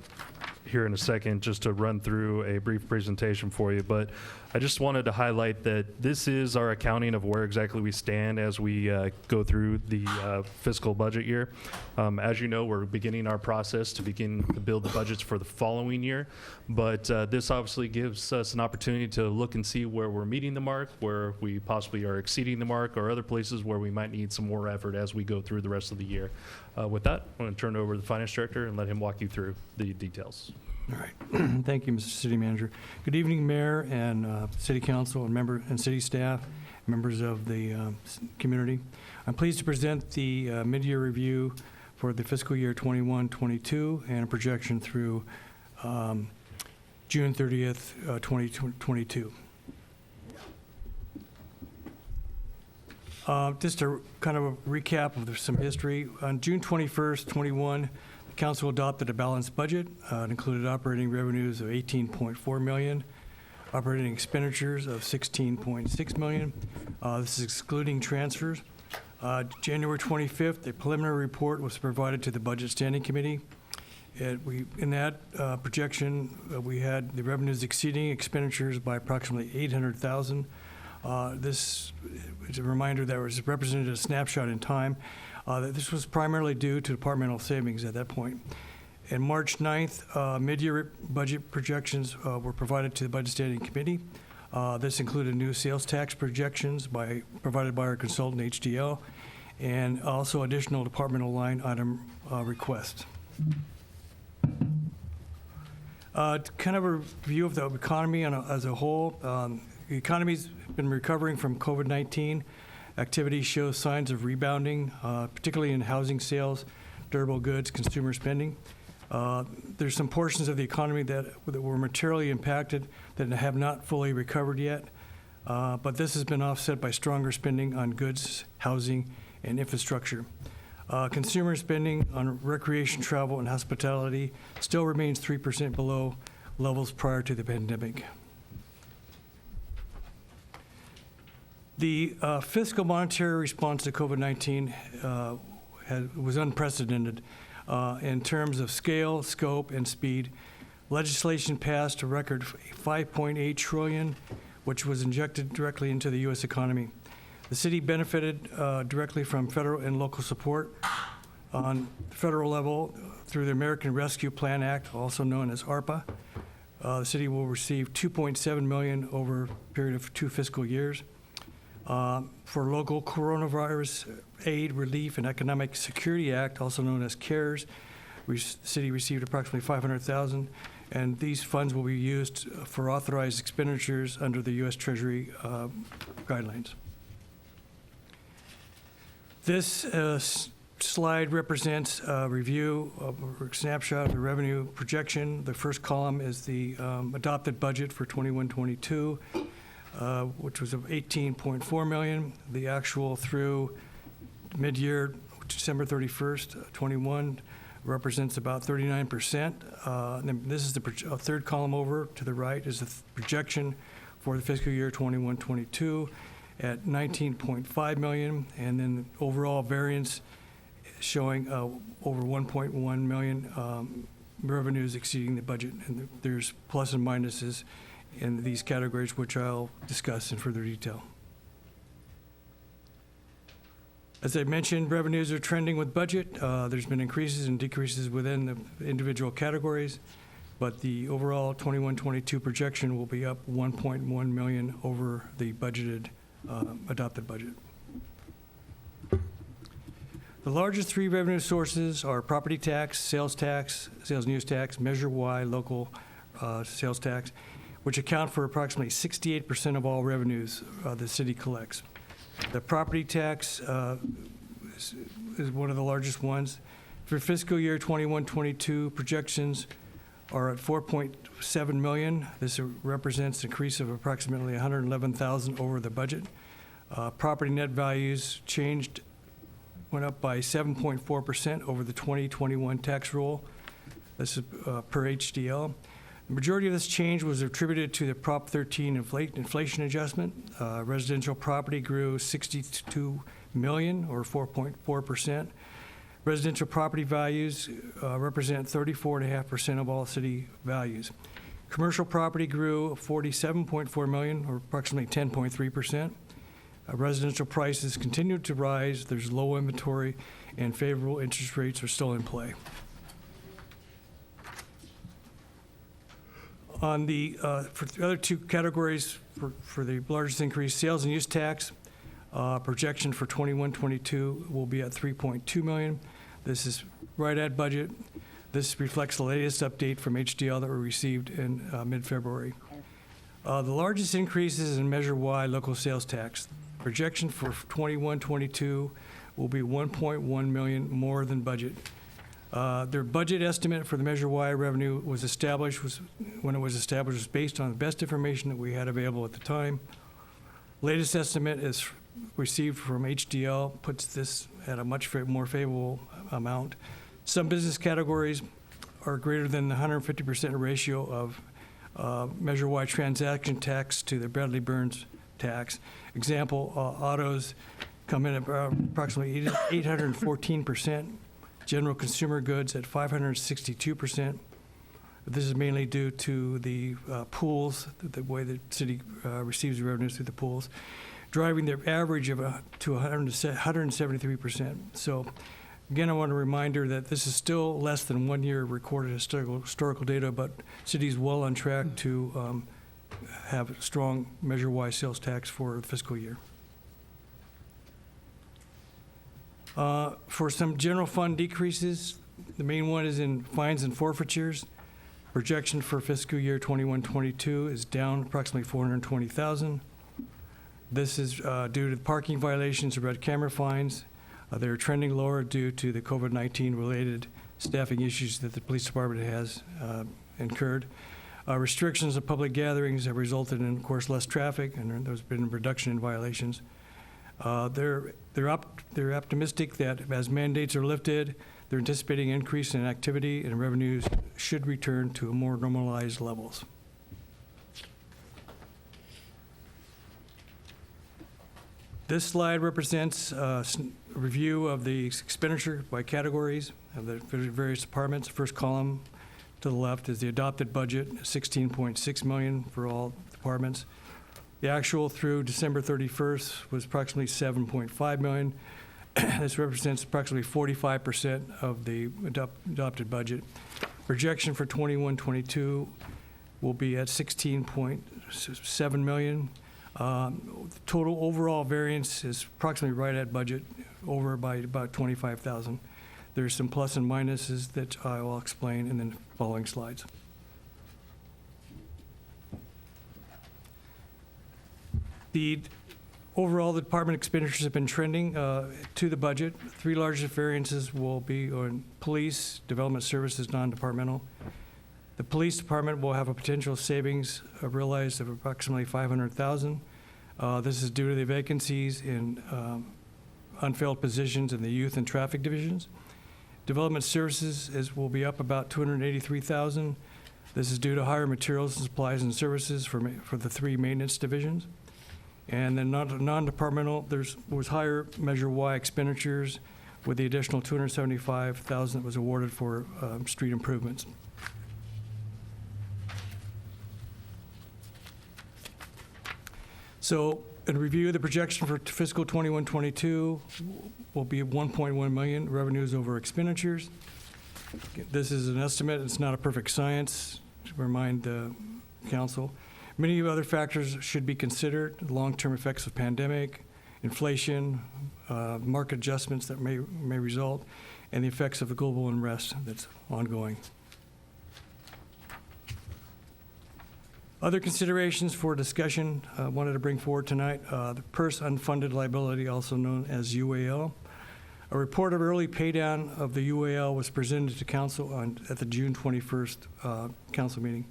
here in a second just to run through a brief presentation for you. But I just wanted to highlight that this is our accounting of where exactly we stand as we go through the fiscal budget year. As you know, we're beginning our process to begin to build the budgets for the following year. But this obviously gives us an opportunity to look and see where we're meeting the mark, where we possibly are exceeding the mark, or other places where we might need some more effort as we go through the rest of the year. With that, I'm going to turn it over to the Finance Director and let him walk you through the details. All right. Thank you, Mr. City Manager. Good evening, Mayor and City Council and City staff, members of the community. I'm pleased to present the mid-year review for the fiscal year 21-22 and a projection through June 30th, 2022. Just a kind of a recap of some history. On June 21st, 21, the Council adopted a balanced budget. It included operating revenues of $18.4 million, operating expenditures of $16.6 million. This is excluding transfers. January 25th, a preliminary report was provided to the Budget Standing Committee. In that projection, we had the revenues exceeding expenditures by approximately $800,000. This is a reminder that was represented a snapshot in time. That this was primarily due to departmental savings at that point. In March 9th, mid-year budget projections were provided to the Budget Standing Committee. This included new sales tax projections provided by our consultant HDL, and also additional departmental line item requests. Kind of a review of the economy as a whole. The economy's been recovering from COVID-19. Activity shows signs of rebounding, particularly in housing sales, durable goods, consumer spending. There's some portions of the economy that were materially impacted that have not fully recovered yet, but this has been offset by stronger spending on goods, housing, and infrastructure. Consumer spending on recreation, travel, and hospitality still remains 3% below levels prior to the pandemic. The fiscal monetary response to COVID-19 was unprecedented in terms of scale, scope, and speed. Legislation passed a record $5.8 trillion, which was injected directly into the U.S. economy. The city benefited directly from federal and local support on the federal level through the American Rescue Plan Act, also known as ARPA. The city will receive $2.7 million over a period of 2 fiscal years. For local coronavirus aid, relief, and economic security act, also known as CARES, the city received approximately $500,000, and these funds will be used for authorized expenditures under the U.S. Treasury guidelines. This slide represents a review of a snapshot of the revenue projection. The first column is the adopted budget for 21-22. which was of $18.4 million. The actual through mid-year, December 31st, 21, represents about 39%. Then this is the third column over to the right is the projection for the fiscal year 21-22 at $19.5 million, and then the overall variance showing over $1.1 million revenues exceeding the budget. And there's plus and minuses in these categories, which I'll discuss in further detail. As I mentioned, revenues are trending with budget. There's been increases and decreases within the individual categories, but the overall 21-22 projection will be up $1.1 million over the budgeted, adopted budget. The largest three revenue sources are property tax, sales and use tax, Measure Y local sales tax, which account for approximately 68% of all revenues the city collects. The property tax is one of the largest ones. For fiscal year 21-22, projections are at $4.7 million. This represents an increase of approximately $111,000 over the budget. Property net values went up by 7.4% over the 2021 tax roll. This is per HDL. The majority of this change was attributed to the Prop 13 inflation adjustment. Residential property grew $62 million, or 4.4%. Residential property values represent 34.5% of all city values. Commercial property grew $47.4 million, or approximately 10.3%. Residential prices continued to rise. There's low inventory, and favorable interest rates are still in play. On the for the other two categories, for the largest increase, sales and use tax projection for 21-22 will be at $3.2 million. This is right at budget. This reflects the latest update from HDL that we received in mid-February. The largest increases in Measure Y local sales tax. Projection for 21-22 will be $1.1 million more than budget. Their budget estimate for the Measure Y revenue was when it was established was based on the best information that we had available at the time. Latest estimate is received from HDL, puts this at a much more favorable amount. Some business categories are greater than the 150% ratio of Measure Y transaction tax to the Bradley Burns tax. Example, autos come in at approximately 814%. General consumer goods at 562%. This is mainly due to the pools, the way the city receives revenues through the pools, driving their average to 173%. So again, I want a reminder that this is still less than 1 year recorded historical data, but city's well on track to have strong Measure Y sales tax for the fiscal year. For some general fund decreases, the main one is in fines and forfeitures. Projection for fiscal year 21-22 is down approximately $420,000. This is due to parking violations and red camera fines. They're trending lower due to the COVID-19 related staffing issues that the police department has incurred. Restrictions of public gatherings have resulted in, of course, less traffic, and there's been a reduction in violations. They're optimistic that as mandates are lifted, they're anticipating an increase in activity and revenues should return to more normalized levels. This slide represents a review of the expenditure by categories of the various departments. First column to the left is the adopted budget, $16.6 million for all departments. The actual through December 31st was approximately $7.5 million. This represents approximately 45% of the adopted budget. Projection for 21-22 will be at $16.7 million. Total overall variance is approximately right at budget, over by about $25,000. There's some plus and minuses that I will explain in the following slides. Overall, the department expenditures have been trending to the budget. Three largest variances will be on police, development services, non-departmental. The police department will have a potential savings realized of approximately $500,000. This is due to the vacancies in unfilled positions in the youth and traffic divisions. Development services will be up about $283,000. This is due to higher materials and supplies and services for the 3 maintenance divisions. And then non-departmental, was higher Measure Y expenditures with the additional $275,000 that was awarded for street improvements. So, in review, the projection for fiscal 21-22 will be 1.1 million revenues over expenditures. This is an estimate. It's not a perfect science, to remind the council. Many other factors should be considered: long-term effects of pandemic, inflation, market adjustments that may result, and the effects of the global unrest that's ongoing. Other considerations for discussion I wanted to bring forward tonight, the PERS unfunded liability, also known as UAL. A report of early paydown of the UAL was presented to council at the June 21st council meeting.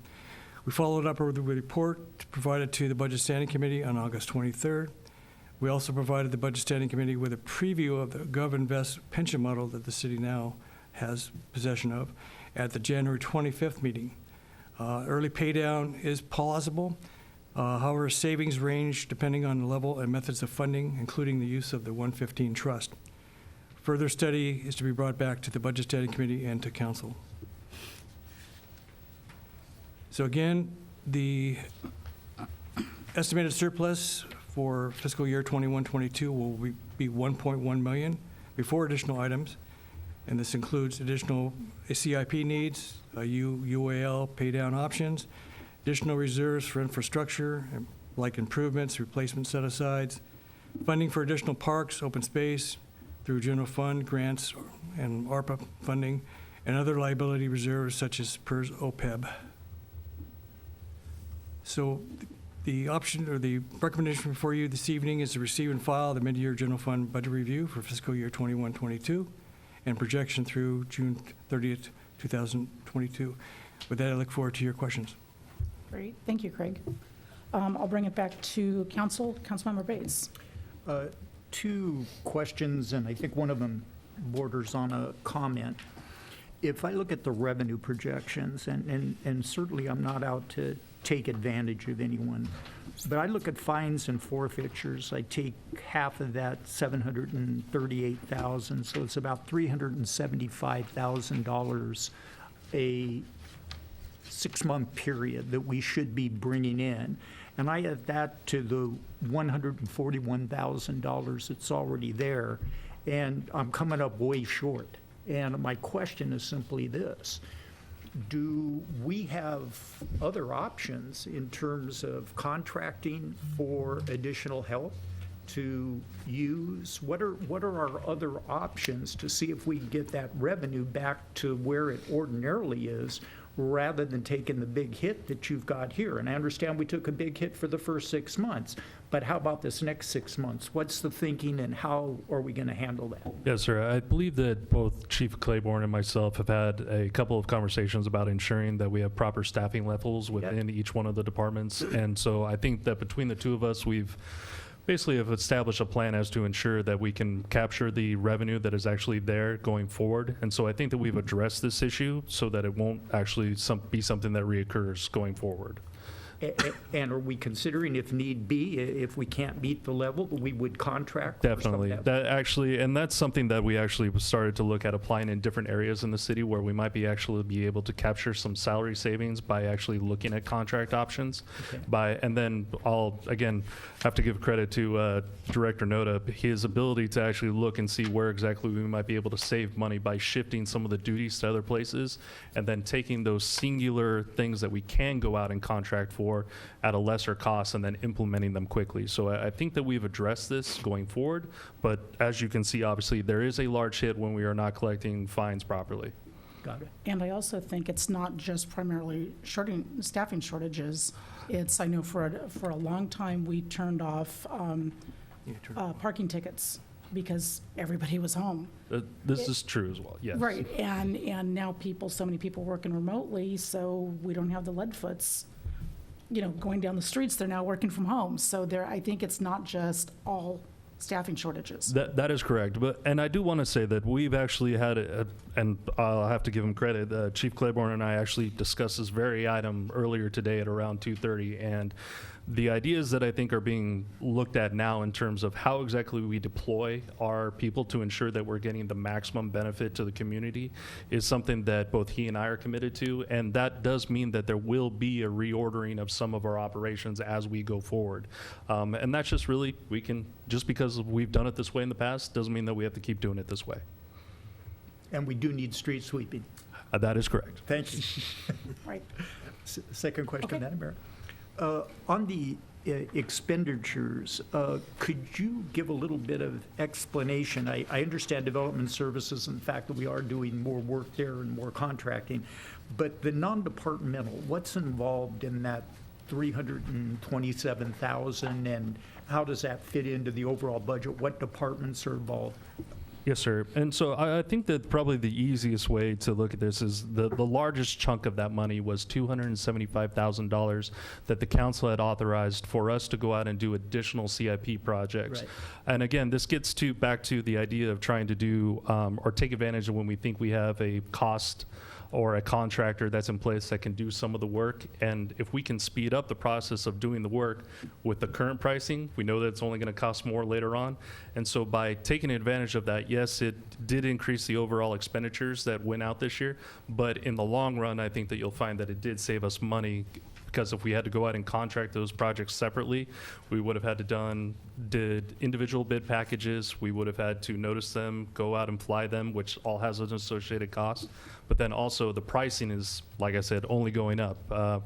We followed up with a report provided to the Budget Standing Committee on August 23rd. We also provided the Budget Standing Committee with a preview of the GovInvest pension model that the city now has possession of at the January 25th meeting. Early paydown is plausible. However, savings range depending on the level and methods of funding, including the use of the 115 trust. Further study is to be brought back to the Budget Standing Committee and to council. So again, the estimated surplus for fiscal year 21-22 will be 1.1 million before additional items. And this includes additional CIP needs, UAL pay down options, additional reserves for infrastructure like improvements, replacement set-asides, funding for additional parks, open space through general fund grants and ARPA funding, and other liability reserves such as PERS OPEB. So the option or the recommendation before you this evening is to receive and file the mid-year general fund budget review for fiscal year 21-22. And projection through June 30th, 2022. With that, I look forward to your questions. Great, thank you, Craig. I'll bring it back to council. Councilmember Bates. 2 questions, and I think one of them borders on a comment. If I look at the revenue projections, and certainly I'm not out to take advantage of anyone, but I look at fines and forfeitures. I take half of that, $738,000, so it's about $375,000 a 6-month period that we should be bringing in. And I add that to the $141,000 that's already there, and I'm coming up way short. And my question is simply this: do we have other options in terms of contracting for additional help to use? What are our other options to see if we can get that revenue back to where it ordinarily is, rather than taking the big hit that you've got here? And I understand we took a big hit for the first 6 months, but how about this next 6 months? What's the thinking, and how are we going to handle that? Yes, sir. I believe that both Chief Claiborne and myself have had a couple of conversations about ensuring that we have proper staffing levels within each one of the departments. And so I think that between the two of us, we've basically have established a plan as to ensure that we can capture the revenue that is actually there going forward. And so I think that we've addressed this issue so that it won't actually be something that reoccurs going forward. And are we considering, if need be, if we can't meet the level, we would contract? Definitely. That actually, and that's something that we actually started to look at applying in different areas in the city, where we might be able to capture some salary savings by actually looking at contract options. Okay. And then I'll again have to give credit to Director Noda, his ability to actually look and see where exactly we might be able to save money by shifting some of the duties to other places, and then taking those singular things that we can go out and contract for at a lesser cost and then implementing them quickly. So I think that we've addressed this going forward, but as you can see, obviously there is a large hit when we are not collecting fines properly. Got it. And I also think it's not just primarily staffing shortages. It's, I know for a long time we turned off parking tickets because everybody was home. This is true as well, yes. Right, and now so many people working remotely, so we don't have the leadfoots, going down the streets. They're now working from home. So I think it's not just all staffing shortages. That is correct. And I do want to say that we've actually had, and I'll have to give him credit, Chief Claiborne and I actually discussed this very item earlier today at around 2:30. And the ideas that I think are being looked at now in terms of how exactly we deploy our people to ensure that we're getting the maximum benefit to the community is something that both he and I are committed to. And that does mean that there will be a reordering of some of our operations as we go forward. And that's just really, just because we've done it this way in the past, doesn't mean that we have to keep doing it this way. And we do need street sweeping. That is correct. Thank you. Right. Second question, Okay. Madam Mayor. On the expenditures, could you give a little bit of explanation? I understand development services and the fact that we are doing more work there and more contracting, but the non-departmental, what's involved in that $327,000, and how does that fit into the overall budget? What departments are involved? Yes, sir. And so I think that probably the easiest way to look at this is the largest chunk of that money was $275,000 that the council had authorized for us to go out and do additional CIP projects. Right. And again, this gets back to the idea of trying to do or take advantage of when we think we have a cost or a contractor that's in place that can do some of the work. And if we can speed up the process of doing the work with the current pricing, we know that it's only going to cost more later on. And so by taking advantage of that, yes, it did increase the overall expenditures that went out this year. But in the long run, I think that you'll find that it did save us money, because if we had to go out and contract those projects separately, we would have had to did individual bid packages. We would have had to notice them, go out and fly them, which all has an associated cost. But then also the pricing is, like I said, only going up.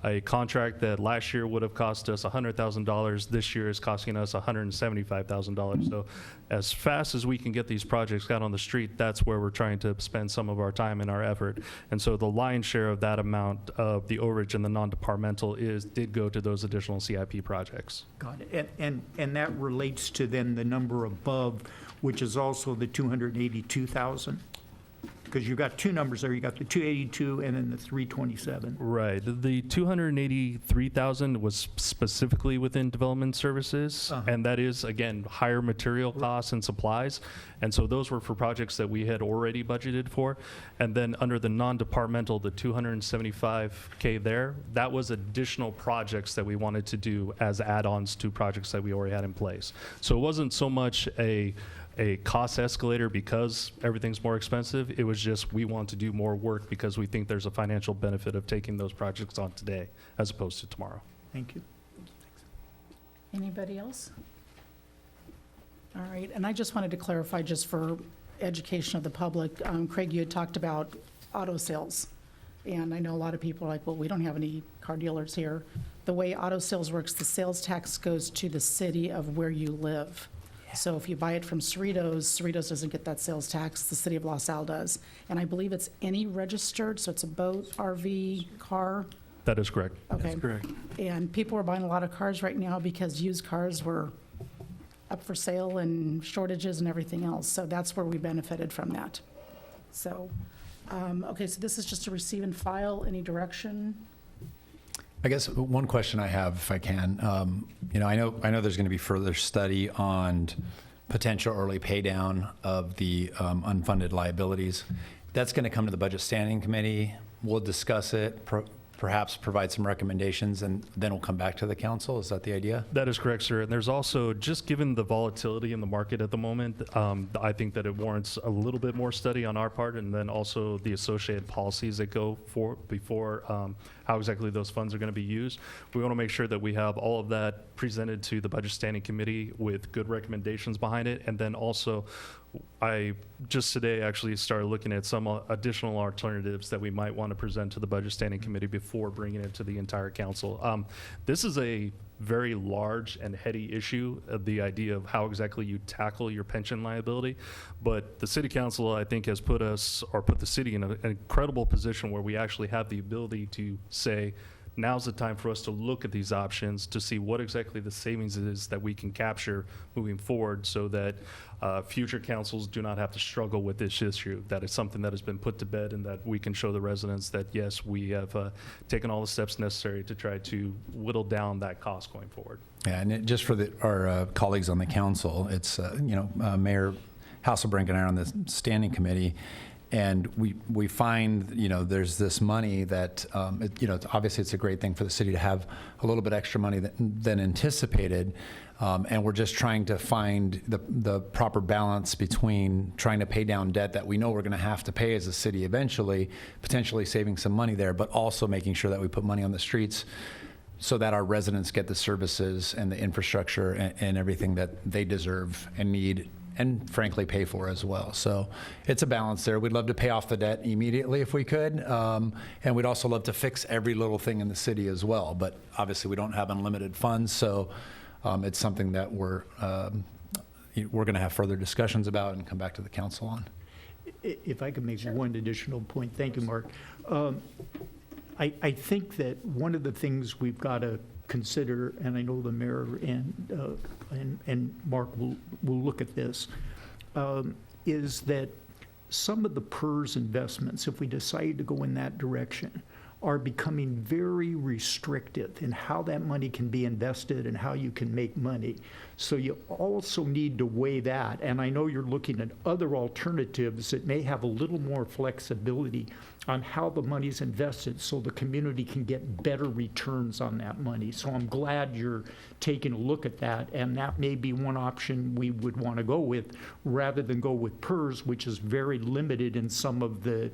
A contract that last year would have cost us $100,000, this year is costing us $175,000. So as fast as we can get these projects out on the street, that's where we're trying to spend some of our time and our effort. And so the lion's share of that amount of the overage and the non-departmental did go to those additional CIP projects. Got it. And that relates to then the number above, which is also the 282,000? Because you've got two numbers there. You got the 282 and then the 327. Right. The 283,000 was specifically within development services, and that is, again, higher material costs and supplies. And so those were for projects that we had already budgeted for. And then under the non-departmental, the 275K there, that was additional projects that we wanted to do as add-ons to projects that we already had in place. So it wasn't so much a cost escalator because everything's more expensive. It was just we want to do more work because we think there's a financial benefit of taking those projects on today as opposed to tomorrow. Thank you. Anybody else? All right, and I just wanted to clarify, just for education of the public, Craig, you had talked about auto sales. And I know a lot of people are like, well, we don't have any car dealers here. The way auto sales works, the sales tax goes to the city of where you live. So if you buy it from Cerritos doesn't get that sales tax, the city of LaSalle does. And I believe it's any registered, so it's a boat, RV, car. That is correct. Okay. That's correct. And people are buying a lot of cars right now because used cars were up for sale and shortages and everything else. So that's where we benefited from that. So, okay, so this is just to receive and file. Any direction? I guess one question I have, if I can, I know there's going to be further study on potential early pay down of the unfunded liabilities. That's going to come to the Budget Standing Committee. We'll discuss it, perhaps provide some recommendations, and then we'll come back to the council. Is that the idea? That is correct, sir. And there's also, just given the volatility in the market at the moment, I think that it warrants a little bit more study on our part, and then also the associated policies that go before how exactly those funds are going to be used. We want to make sure that we have all of that presented to the Budget Standing Committee with good recommendations behind it. And then also, I just today actually started looking at some additional alternatives that we might want to present to the Budget Standing Committee before bringing it to the entire council. This is a very large and heady issue, the idea of how exactly you tackle your pension liability. But the City Council, I think, has put the city in an incredible position where we actually have the ability to say, now's the time for us to look at these options to see what exactly the savings is that we can capture moving forward so that future councils do not have to struggle with this issue, that it's something that has been put to bed and that we can show the residents that, yes, we have taken all the steps necessary to try to whittle down that cost going forward. Yeah, and just for our colleagues on the council, it's, Mayor Hasselbrink and I are on the standing committee, and we find, there's this money that, obviously it's a great thing for the city to have a little bit extra money than anticipated, and we're just trying to find the proper balance between trying to pay down debt that we know we're going to have to pay as a city eventually, potentially saving some money there, but also making sure that we put money on the streets so that our residents get the services and the infrastructure and everything that they deserve and need, and frankly pay for as well. So it's a balance there. We'd love to pay off the debt immediately if we could, and we'd also love to fix every little thing in the city as well. But obviously we don't have unlimited funds, so it's something that we're going to have further discussions about and come back to the council on. If I could make one additional point. Thank you, Mark. I think that one of the things we've got to consider, and I know the mayor and Mark will look at this, is that some of the PERS investments, if we decide to go in that direction, are becoming very restrictive in how that money can be invested and how you can make money. So you also need to weigh that. And I know you're looking at other alternatives that may have a little more flexibility on how the money's invested so the community can get better returns on that money. So I'm glad you're taking a look at that, and that may be one option we would want to go with rather than go with PERS, which is very limited in some of the,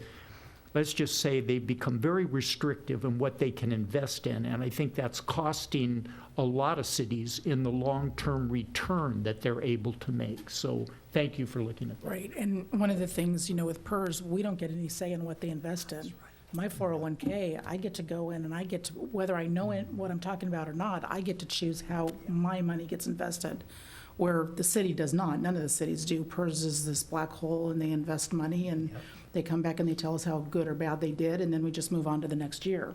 let's just say they've become very restrictive in what they can invest in, and I think that's costing a lot of cities in the long-term return that they're able to make. So thank you for looking at that. Right, and one of the things, with PERS, we don't get any say in what they invest in. My 401k, I get to go in and I get to, whether I know what I'm talking about or not, I get to choose how my money gets invested, where the city does not. None of the cities do. PERS is this black hole, and they invest money, and they come back and they tell us how good or bad they did, and then we just move on to the next year.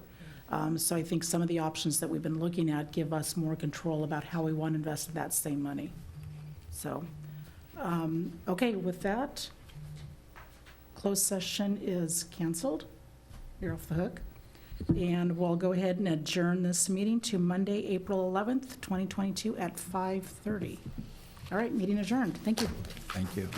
So I think some of the options that we've been looking at give us more control about how we want to invest that same money. So, okay, with that, closed session is canceled. You're off the hook. And we'll go ahead and adjourn this meeting to Monday, April 11th, 2022 at 5:30. All right, meeting adjourned. Thank you. Thank you.